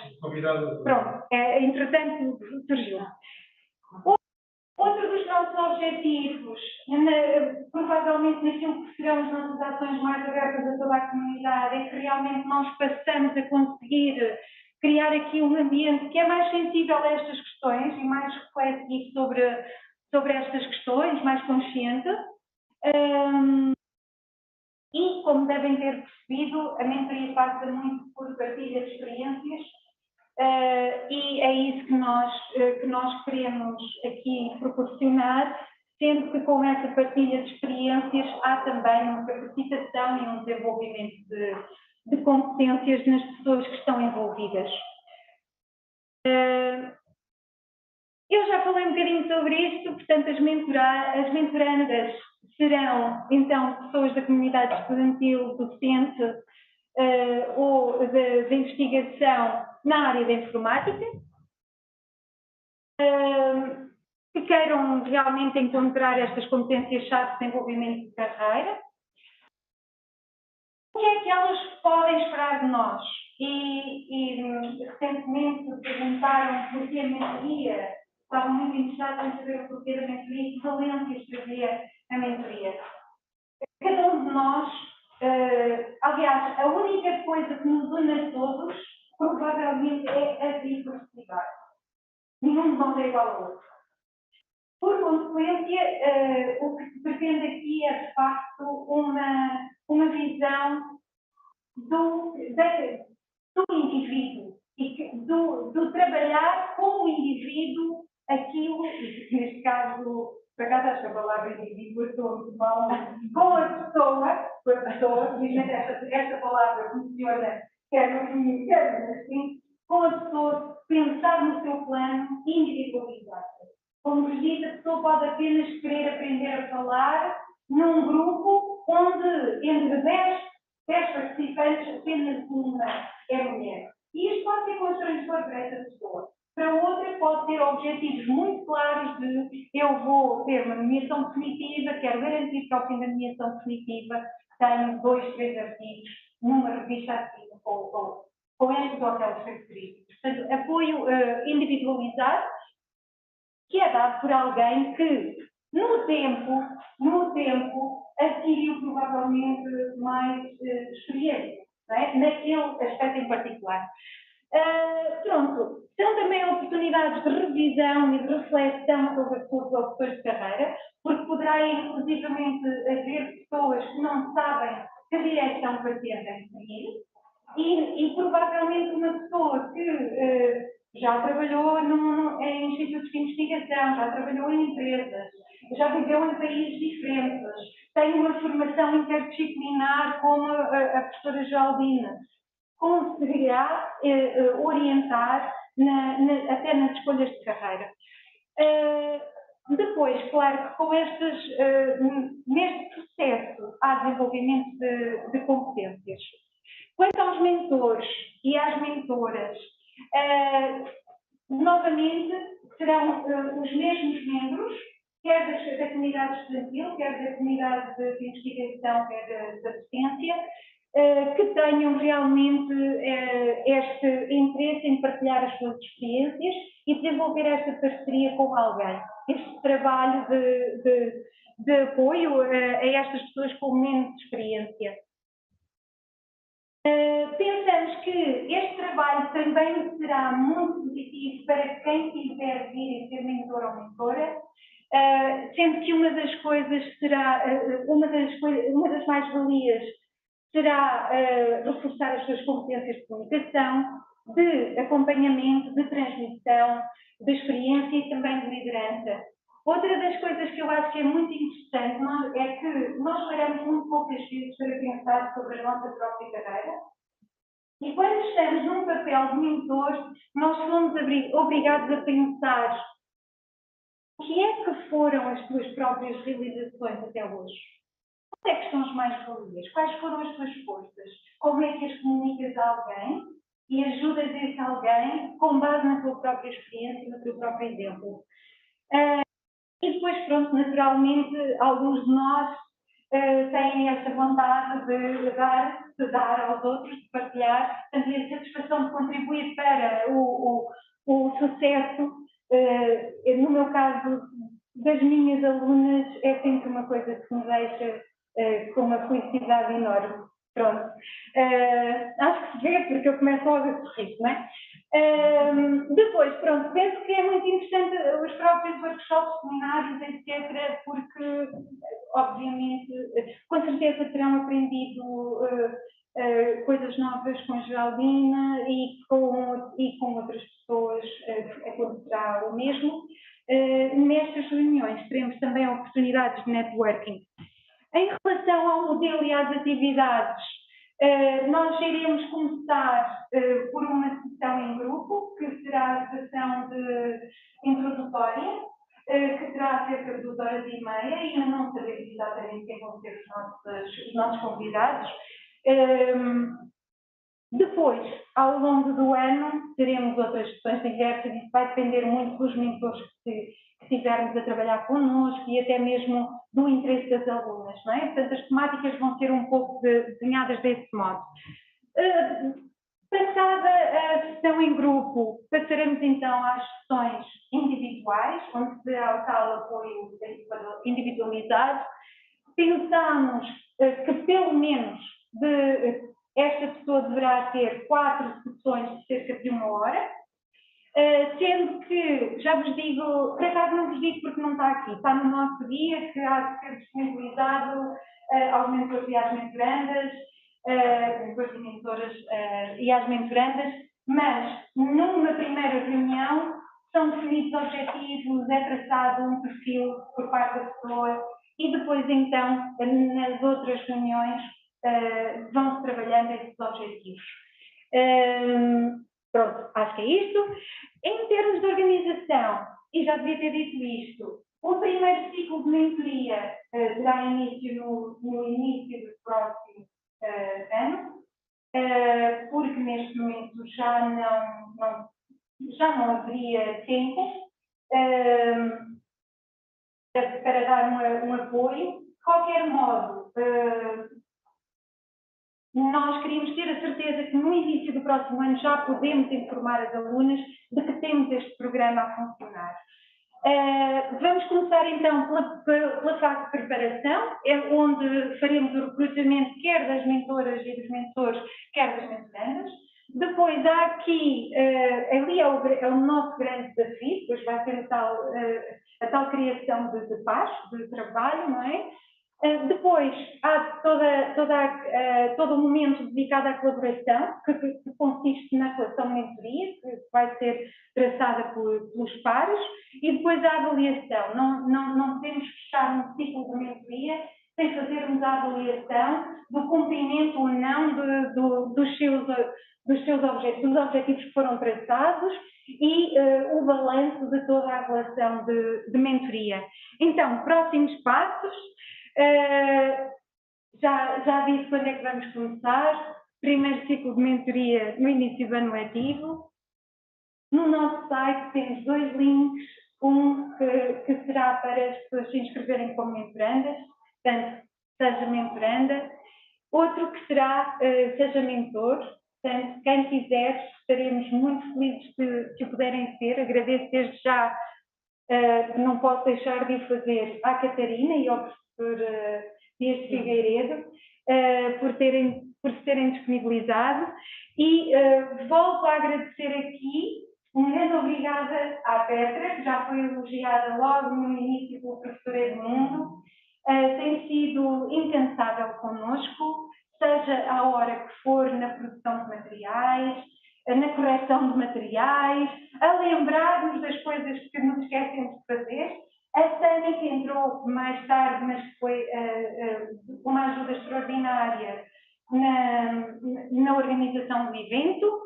Pronto, entretanto surgiu. Outro dos nossos objetivos, provavelmente naquilo que serão as nossas ações mais abertas a toda a comunidade, é que realmente nós passamos a conseguir criar aqui um ambiente que é mais sensível a estas questões e mais reflexivo sobre estas questões, mais consciente. E, como devem ter percebido, a mentoria passa muito por partilha de experiências, e é isso que nós queremos aqui proporcionar, sendo que com essa partilha de experiências há também uma capacitação e um desenvolvimento de competências nas pessoas que estão envolvidas. Eu já falei um bocadinho sobre isto, portanto as mentorandas serão então pessoas da comunidade estudantil, docente ou de investigação na área da informática, que queiram realmente encontrar estas competências-chave de desenvolvimento de carreira. O que é que elas podem esperar de nós? E recentemente perguntaram porquê a mentoria, estavam muito interessados em saber o porquê da mentoria e que valências trazia a mentoria. Cada um de nós, aliás, a única coisa que nos une a todos, provavelmente, é a diversidade. Nenhum de nós é igual ao outro. Por consequência, o que se pretende aqui é, de facto, uma visão do indivíduo e do trabalhar com o indivíduo aquilo, neste caso, por acaso acho que a palavra indivíduo estou muito mal, com a pessoa, felizmente esta palavra funciona quer no feminino, quer no masculino, com a pessoa pensar no seu plano individualizado. Como vos disse, a pessoa pode apenas querer aprender a falar num grupo onde, entre 10 participantes, apenas uma é mulher. E isto pode ser constrangedor para essa pessoa. Para outra, pode ter objetivos muito claros de eu vou ter uma nomeação definitiva, quero garantir que ao fim da nomeação definitiva tenho 2, 3 artigos numa revista assim, com estas ou aquelas características. Portanto, apoio individualizado, que é dado por alguém que, no tempo adquiriu provavelmente mais experiência, não é? Naquele aspecto em particular. Pronto, são também oportunidades de revisão e de reflexão sobre as suas opções de carreira, porque poderá inclusivamente haver pessoas que não sabem que direção pretendem seguir, e provavelmente uma pessoa que já trabalhou em institutos de investigação, já trabalhou em empresas, já viveu em países diferentes, tem uma formação interdisciplinar como a professora Geraldina, conseguirá orientar até nas escolhas de carreira. Depois, claro que com neste processo há desenvolvimento de competências. Quanto aos mentores e às mentoras, novamente serão os mesmos membros, quer da comunidade estudantil, quer da comunidade de investigação, quer da docência, que tenham realmente este interesse em partilhar partilhar as suas experiências e desenvolver esta parceria com alguém. Este trabalho de apoio a estas pessoas com menos experiência. Pensamos que este trabalho também será muito positivo para quem quiser vir a ser mentor ou mentora, sendo que uma das coisas será, uma das mais-valias será reforçar as suas competências de comunicação, de acompanhamento, de transmissão, de experiência e também de liderança. Outra das coisas que eu acho que é muito interessante é que nós paramos muito poucas vezes para pensar sobre a nossa própria carreira. E quando estamos num papel de mentor, nós somos obrigados a pensar o que é que foram as tuas próprias realizações até hoje? Onde é que estão as mais-valias? Quais foram as tuas forças? Como é que as comunicas a alguém e ajudas esse alguém com base na tua própria experiência e no teu próprio exemplo? E depois, pronto, naturalmente, alguns de nós têm esta vontade de dar aos outros, de partilhar, portanto, a satisfação de contribuir para o sucesso, no meu caso, das minhas alunas, é sempre uma coisa que me deixa com uma felicidade enorme. Pronto. Acho que se vê, porque eu começo logo a sorrir, não é? Depois, pronto, penso que é muito interessante os próprios workshops, seminários, etc., porque, obviamente, com certeza terão aprendido coisas novas com a Geraldina e com outras pessoas acontecerá o mesmo. Nestas reuniões teremos também oportunidades de networking. Em relação ao modelo e às atividades, nós iremos começar por uma sessão em grupo, que será a sessão introdutória, que terá cerca de 2h30, e ainda não sabemos exatamente quem vão ser os nossos convidados. Depois, ao longo do ano, teremos outras sessões diversas, isso vai depender muito dos mentores que estivermos a trabalhar connosco e até mesmo do interesse das alunas, não é? Portanto, as temáticas vão ser um pouco desenhadas desse modo. Passada a sessão em grupo, passaremos então às sessões individuais, onde será o tal apoio individualizado. Pensamos que pelo menos esta pessoa deverá ter 4 sessões de cerca de 1 hora, sendo que, já vos digo, por acaso não vos digo porque não está aqui, está no nosso guia, que há de ser disponibilizado aos mentores e às mentorandas, mentores e mentoras e às mentorandas, mas numa primeira reunião são definidos objetivos, é traçado um perfil por parte da pessoa e depois então, nas outras reuniões, vão-se trabalhando esses objetivos. Pronto, acho que é isto. Em termos de organização, e já devia ter dito isto, o primeiro ciclo de mentoria terá início no início do próximo ano, porque neste momento já não haveria tempo para dar um apoio. De qualquer modo, nós queríamos ter a certeza que no início do próximo ano já podemos informar as alunas de que temos este programa a funcionar. Vamos começar então pela fase de preparação, onde faremos o recrutamento quer das mentoras e dos mentores, quer das mentorandas. Depois há aqui, ali é o nosso grande desafio, depois vai ser a tal criação de paz, de trabalho, não é? Depois há todo o momento dedicado à colaboração, que consiste na relação de mentoria, que vai ser traçada pelos pares, e depois a avaliação. Não podemos fechar um ciclo de mentoria sem fazermos a avaliação do cumprimento ou não dos seus objetivos, dos objetivos que foram traçados e o balanço de toda a relação de mentoria. Então, próximos passos. Já disse quando é que vamos começar. Primeiro ciclo de mentoria no início do ano letivo. No nosso site temos 2 links, um que será para as pessoas se inscreverem como mentorandas, portanto, seja mentoranda, outro que será seja mentor, Portanto, quem quiser, estaremos muito felizes de o puderem ser. Agradeço desde já, não posso deixar de o fazer, à Catarina e ao professor Desde Figueiredo, por se terem disponibilizado. E volto a agradecer aqui, uma grande obrigada à Petra, que já foi elogiada logo no início pelo professor Edmundo. Tem sido incansável connosco, seja à hora que for na produção de materiais, na correção de materiais, a lembrar-nos das coisas que nos esquecemos de fazer. A Tânia, que entrou mais tarde, mas que foi uma ajuda extraordinária na organização do evento.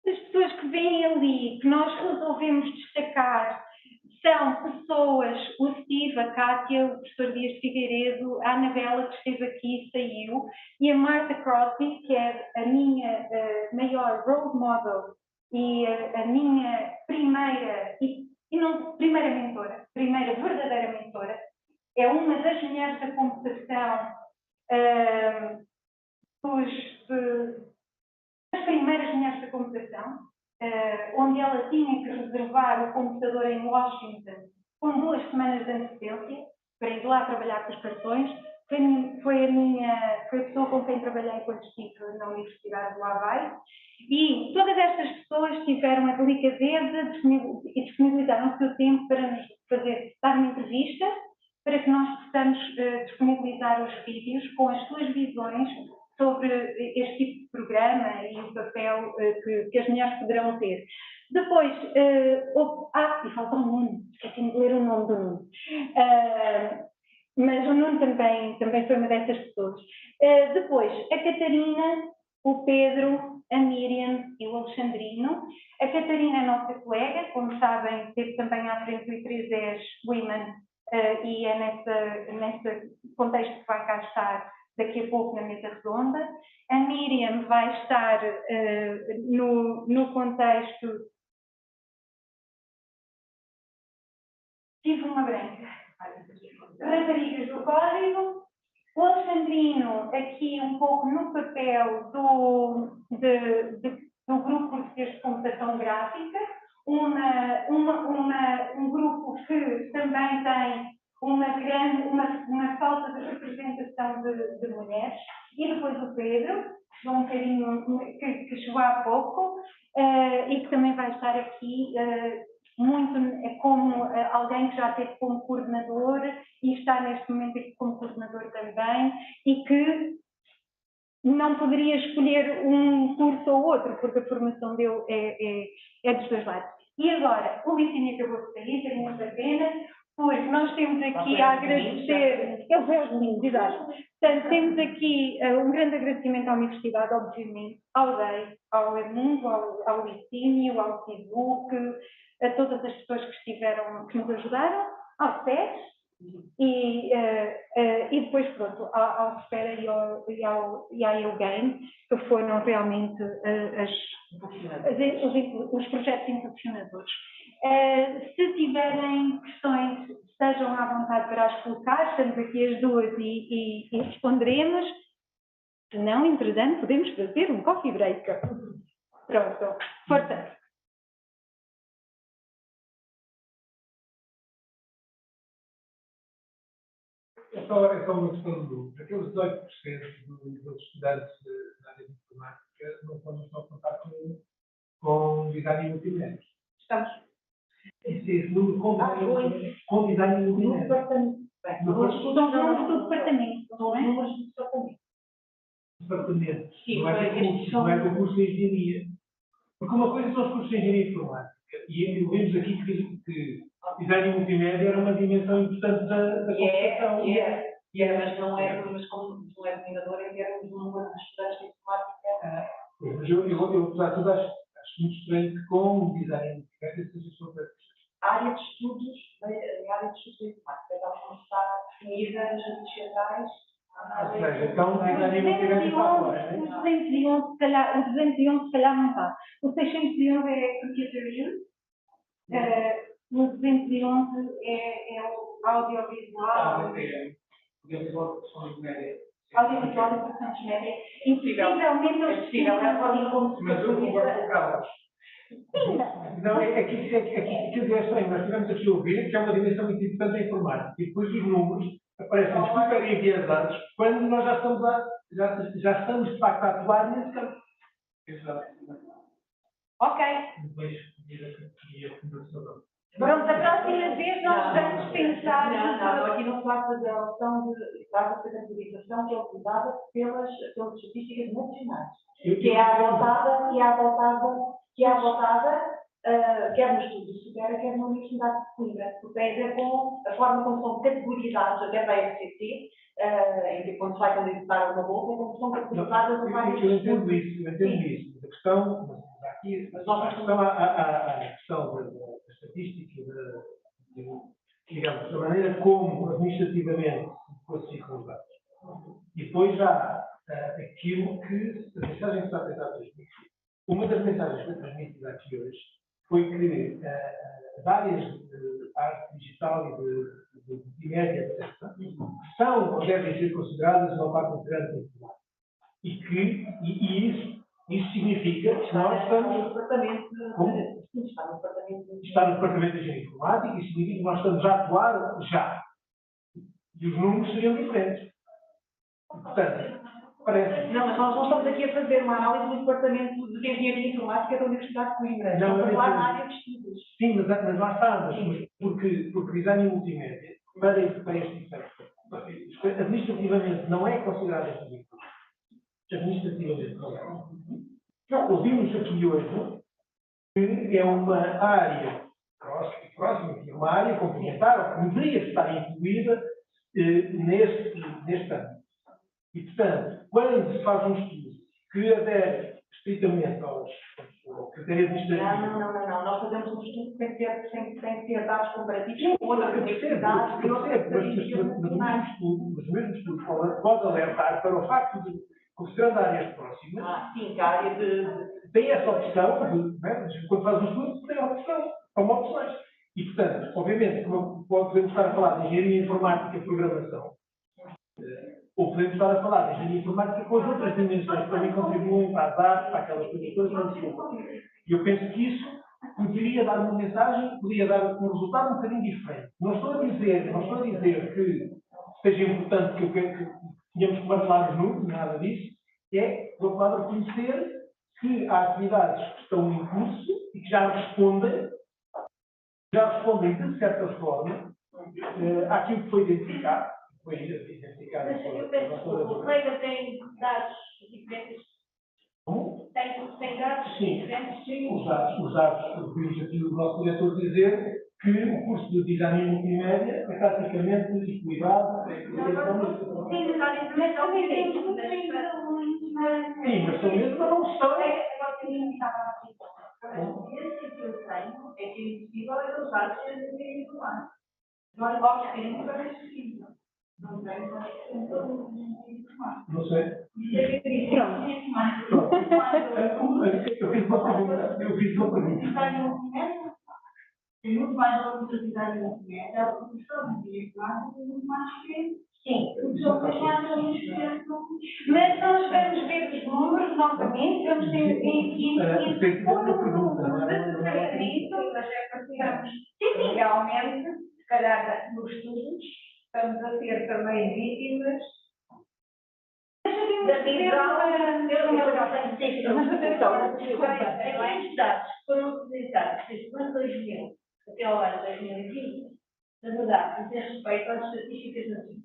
As pessoas que vêm ali, que nós resolvemos destacar, são pessoas, o Steve, a Kátia, o professor Dias Figueiredo, a Anabela, que esteve aqui e saiu, e a Martha Crosby, que é a minha maior role model e a minha primeira mentora, primeira verdadeira mentora, é uma das mulheres da computação, das primeiras mulheres da computação, onde ela tinha que reservar o computador em Washington com 2 semanas de antecedência para ir lá trabalhar com os cartões. Foi a pessoa com quem trabalhei quando estive na Universidade do Havaí. E todas estas pessoas tiveram a delicadeza e disponibilizaram o seu tempo para nos dar uma entrevista, para que nós possamos disponibilizar os vídeos com as suas visões sobre este tipo de programa e o papel que as mulheres poderão ter. Depois, e falta um Nuno, esqueci de ler o nome do Nuno. Mas o Nuno também foi uma dessas pessoas. Depois, a Catarina, o Pedro, a Miriam e o Alexandrino. A Catarina é nossa colega, como sabem, esteve também à frente do I310 Women e é nesse contexto que vai cá estar daqui a pouco na mesa redonda. A Miriam vai estar no contexto... Tive uma branca. Raparigas do Código. O Alexandrino aqui um pouco no papel do Grupo Português de Computação Gráfica, um grupo que também tem uma falta de representação de mulheres. E depois o Pedro, que chegou há pouco, e que também vai estar aqui muito como alguém que já esteve como coordenador e está neste momento aqui como coordenador também, e que não poderia escolher um curso ou outro, porque a formação dele é dos dois lados. E agora, o Licínio acabou de sair, tem muita pena, porque nós temos aqui a agradecer... Ele foi aos domingos, exato. Portanto, temos aqui um grande agradecimento à Universidade, obviamente, ao DEI, ao Edmundo, ao Licínio, ao Facebook, a todas as pessoas que nos ajudaram, ao SES e depois, pronto, ao Espera e à Game, que foram realmente os projetos impulsionadores. Se tiverem questões, estejam à vontade para as colocar, estamos aqui as duas e responderemos. Se não, entretanto, podemos fazer um coffee break. Pronto, força. É só uma questão de dúvida. Aqueles 18% dos estudantes da área de informática não podem só contar com design e multimédia. Estamos. Esse número com design e multimédia. São números do departamento. São os números do departamento. Departamento. Sim, não é do curso de engenharia. Porque uma coisa são os cursos de engenharia informática. E vemos aqui que design e multimédia era uma dimensão importante da computação. Mas não é dominador em termos de número de estudantes de informática. Mas eu apesar de tudo, acho muito estranho que com design e multimédia seja sobre A área de estudos de informática, então está definida nas redes centrais. Ou seja, então design e multimédia está fora, não é? O 211 se calhar não está. O 611 é computer use. O 211 é o audiovisual. Podemos falar de questões de média audiovisual e produções média, incrivelmente é possível, é assim como se mas eu concordo com o Carlos. Não, é que isso é estranho. Nós tivemos aqui a ouvir que é uma dimensão muito importante da informática. E depois os números aparecem super enviesados quando nós já estamos de facto a atuar nesse campo. Exato. Ok. Depois, a fundação. Pronto, a próxima vez nós vamos pensar... Não, aqui não trata da opção de categorização que é utilizada pelas estatísticas nacionais. Que é adotada, quer no estudo de Supera, quer na Universidade de Coimbra, porque tem a ver com a forma como são categorizados até para a FCC, em que quando se vai candidatar uma bolsa, como são categorizadas as várias... Eu entendo isso. A questão, aqui, a questão da estatística, digamos, da maneira como administrativamente se classificam os dados. E depois já aquilo que a mensagem que está a tentar transmitir. Uma das mensagens que foi transmitida aqui hoje foi que as áreas de arte digital e de multimédia, etc., são ou devem ser consideradas uma parte integrante da informática. E que isso significa que nós estamos no departamento de Engenharia Informática, e significa que nós estamos a atuar já. E os números seriam diferentes. Portanto, parece. Não, mas nós não estamos aqui a fazer uma análise do Departamento de Engenharia Informática da Universidade de Coimbra. Estamos a falar na área de estudos. Sim, mas lá está, porque design e multimédia, para este efeito, administrativamente não é considerado este administrativamente não é. Então, ouvimos aqui hoje que é uma área próxima, que é uma área complementar, ou que deveria estar incluída neste ano. E, portanto, quando se faz um estudo que adere estritamente ao critério administrativo... Não. Nós fazemos um estudo que tem que ter dados comparativos com outras universidades e outras estatísticas nacionais. Mas o mesmo estudo pode alertar para o facto de, considerando áreas próximas... Sim, que a área tem essa opção, quando faz um estudo, tem a opção, como opções. E, portanto, obviamente, podemos estar a falar de engenharia informática e programação, ou podemos estar a falar de engenharia informática com as outras dimensões que também contribuem para as artes, para aquelas coisas todas. E eu penso que isso poderia dar uma mensagem, poderia dar um resultado um bocadinho diferente. Não estou a dizer que seja importante que tenhamos que martelar os números, nada disso. É, pela palavra, conhecer que há atividades que estão em curso e que já respondem de certa forma àquilo que foi identificado. Mas eu penso que o colega tem dados diferentes. Tem dados diferentes. Sim, os dados, vimos aqui o nosso diretor dizer que o curso de design e multimédia é praticamente equilibrado. Sim, mas ao mesmo sim, mas são mesmo não são. Esse que eu tenho é que é impossível é os dados serem iguais. Não é igual que tem para possível. Não tem não sei. Eu fiz uma pergunta. Tem muito mais oportunidade na multimédia, a produção de informática é muito mais pequena. Sim, mas nós vamos ver os números novamente, vamos ter Sim, realmente, se calhar nos estudos, estamos a ter também vítimas da Aqueles dados que foram utilizados desde o ano 2000 até ao ano 2020, na verdade, diz respeito às estatísticas nacionais.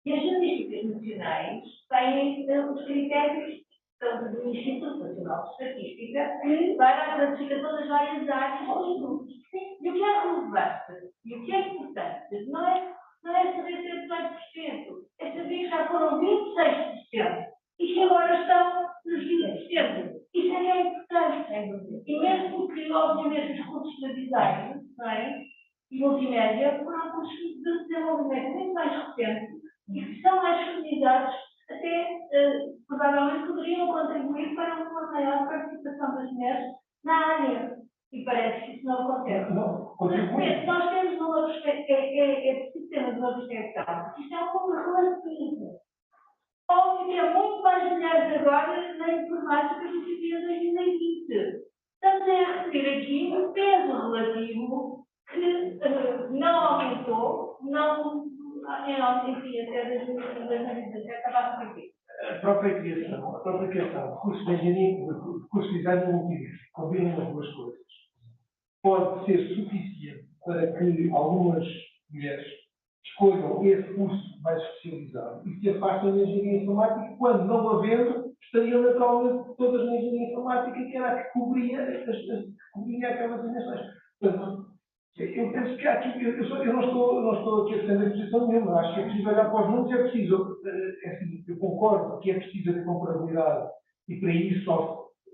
E as estatísticas nacionais têm os critérios do Instituto Nacional de Estatística para a classificação das várias áreas dos estudos. E o que é relevante e o que é importante não é saber se é 18%, é saber que já foram 26% e que agora estão nos 20%. Isso é importante. E mesmo que, obviamente, os cursos de design, não é? E multimédia foram cursos de desenvolvimento muito mais recentes e que são mais feminizados, até provavelmente poderiam contribuir para uma maior participação das mulheres na área. E parece que isso não acontece. Não, Nós temos uma perspectiva, é preciso ter uma perspectiva, porque isto é um pouco relativo. Óbvio que é muito mais mulheres agora na informática do que havia em 2020. Estamos a receber aqui um peso relativo que não aumentou, não, enfim, até 2017 estava a subir. A própria criação de cursos de engenharia, de cursos de design multimédia, combinam as duas coisas, pode ser suficiente para que algumas mulheres escolham esse curso mais especializado e se afastem da engenharia informática, quando, não havendo, estariam naturalmente todas na engenharia informática, que era a que cobria aquelas dimensões. Portanto, eu penso que há aqui, eu não estou aqui a defender posição nenhuma, acho que é preciso olhar para os números, é preciso, assim, eu concordo que é preciso haver comparabilidade e para isso há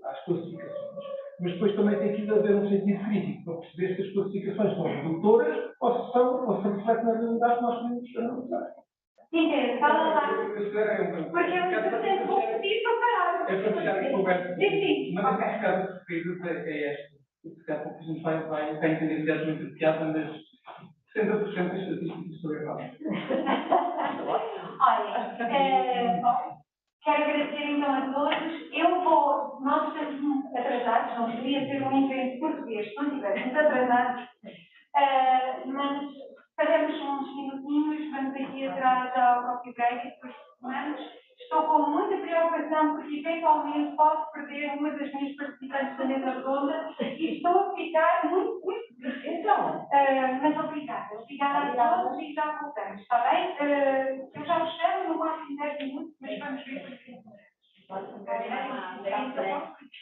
as classificações, mas depois também tem que haver um sentido crítico para perceber se as classificações são redutoras ou se refletem na realidade que nós queremos analisar. Sim, fala lá. Porque eu sempre vou pedir para parar. É para fechar a conversa. Sim. Mas esse caso preferido é este. Esse caso que a gente vai entender diretamente de piada, mas 60% das estatísticas estão erradas. Olha, quero agradecer então a todos. Nós estamos atrasados, não poderia ser um evento português se não estivéssemos atrasados, mas paramos uns minutinhos, vamos aqui atrás ao coffee break e depois retomamos. Estou com muita preocupação porque eventualmente posso perder uma das minhas participantes da mesa redonda e estou a ficar muito então, mas obrigada a todos e já voltamos, está bem? Eu já vos chamo no máximo 10 minutos, mas vamos ver.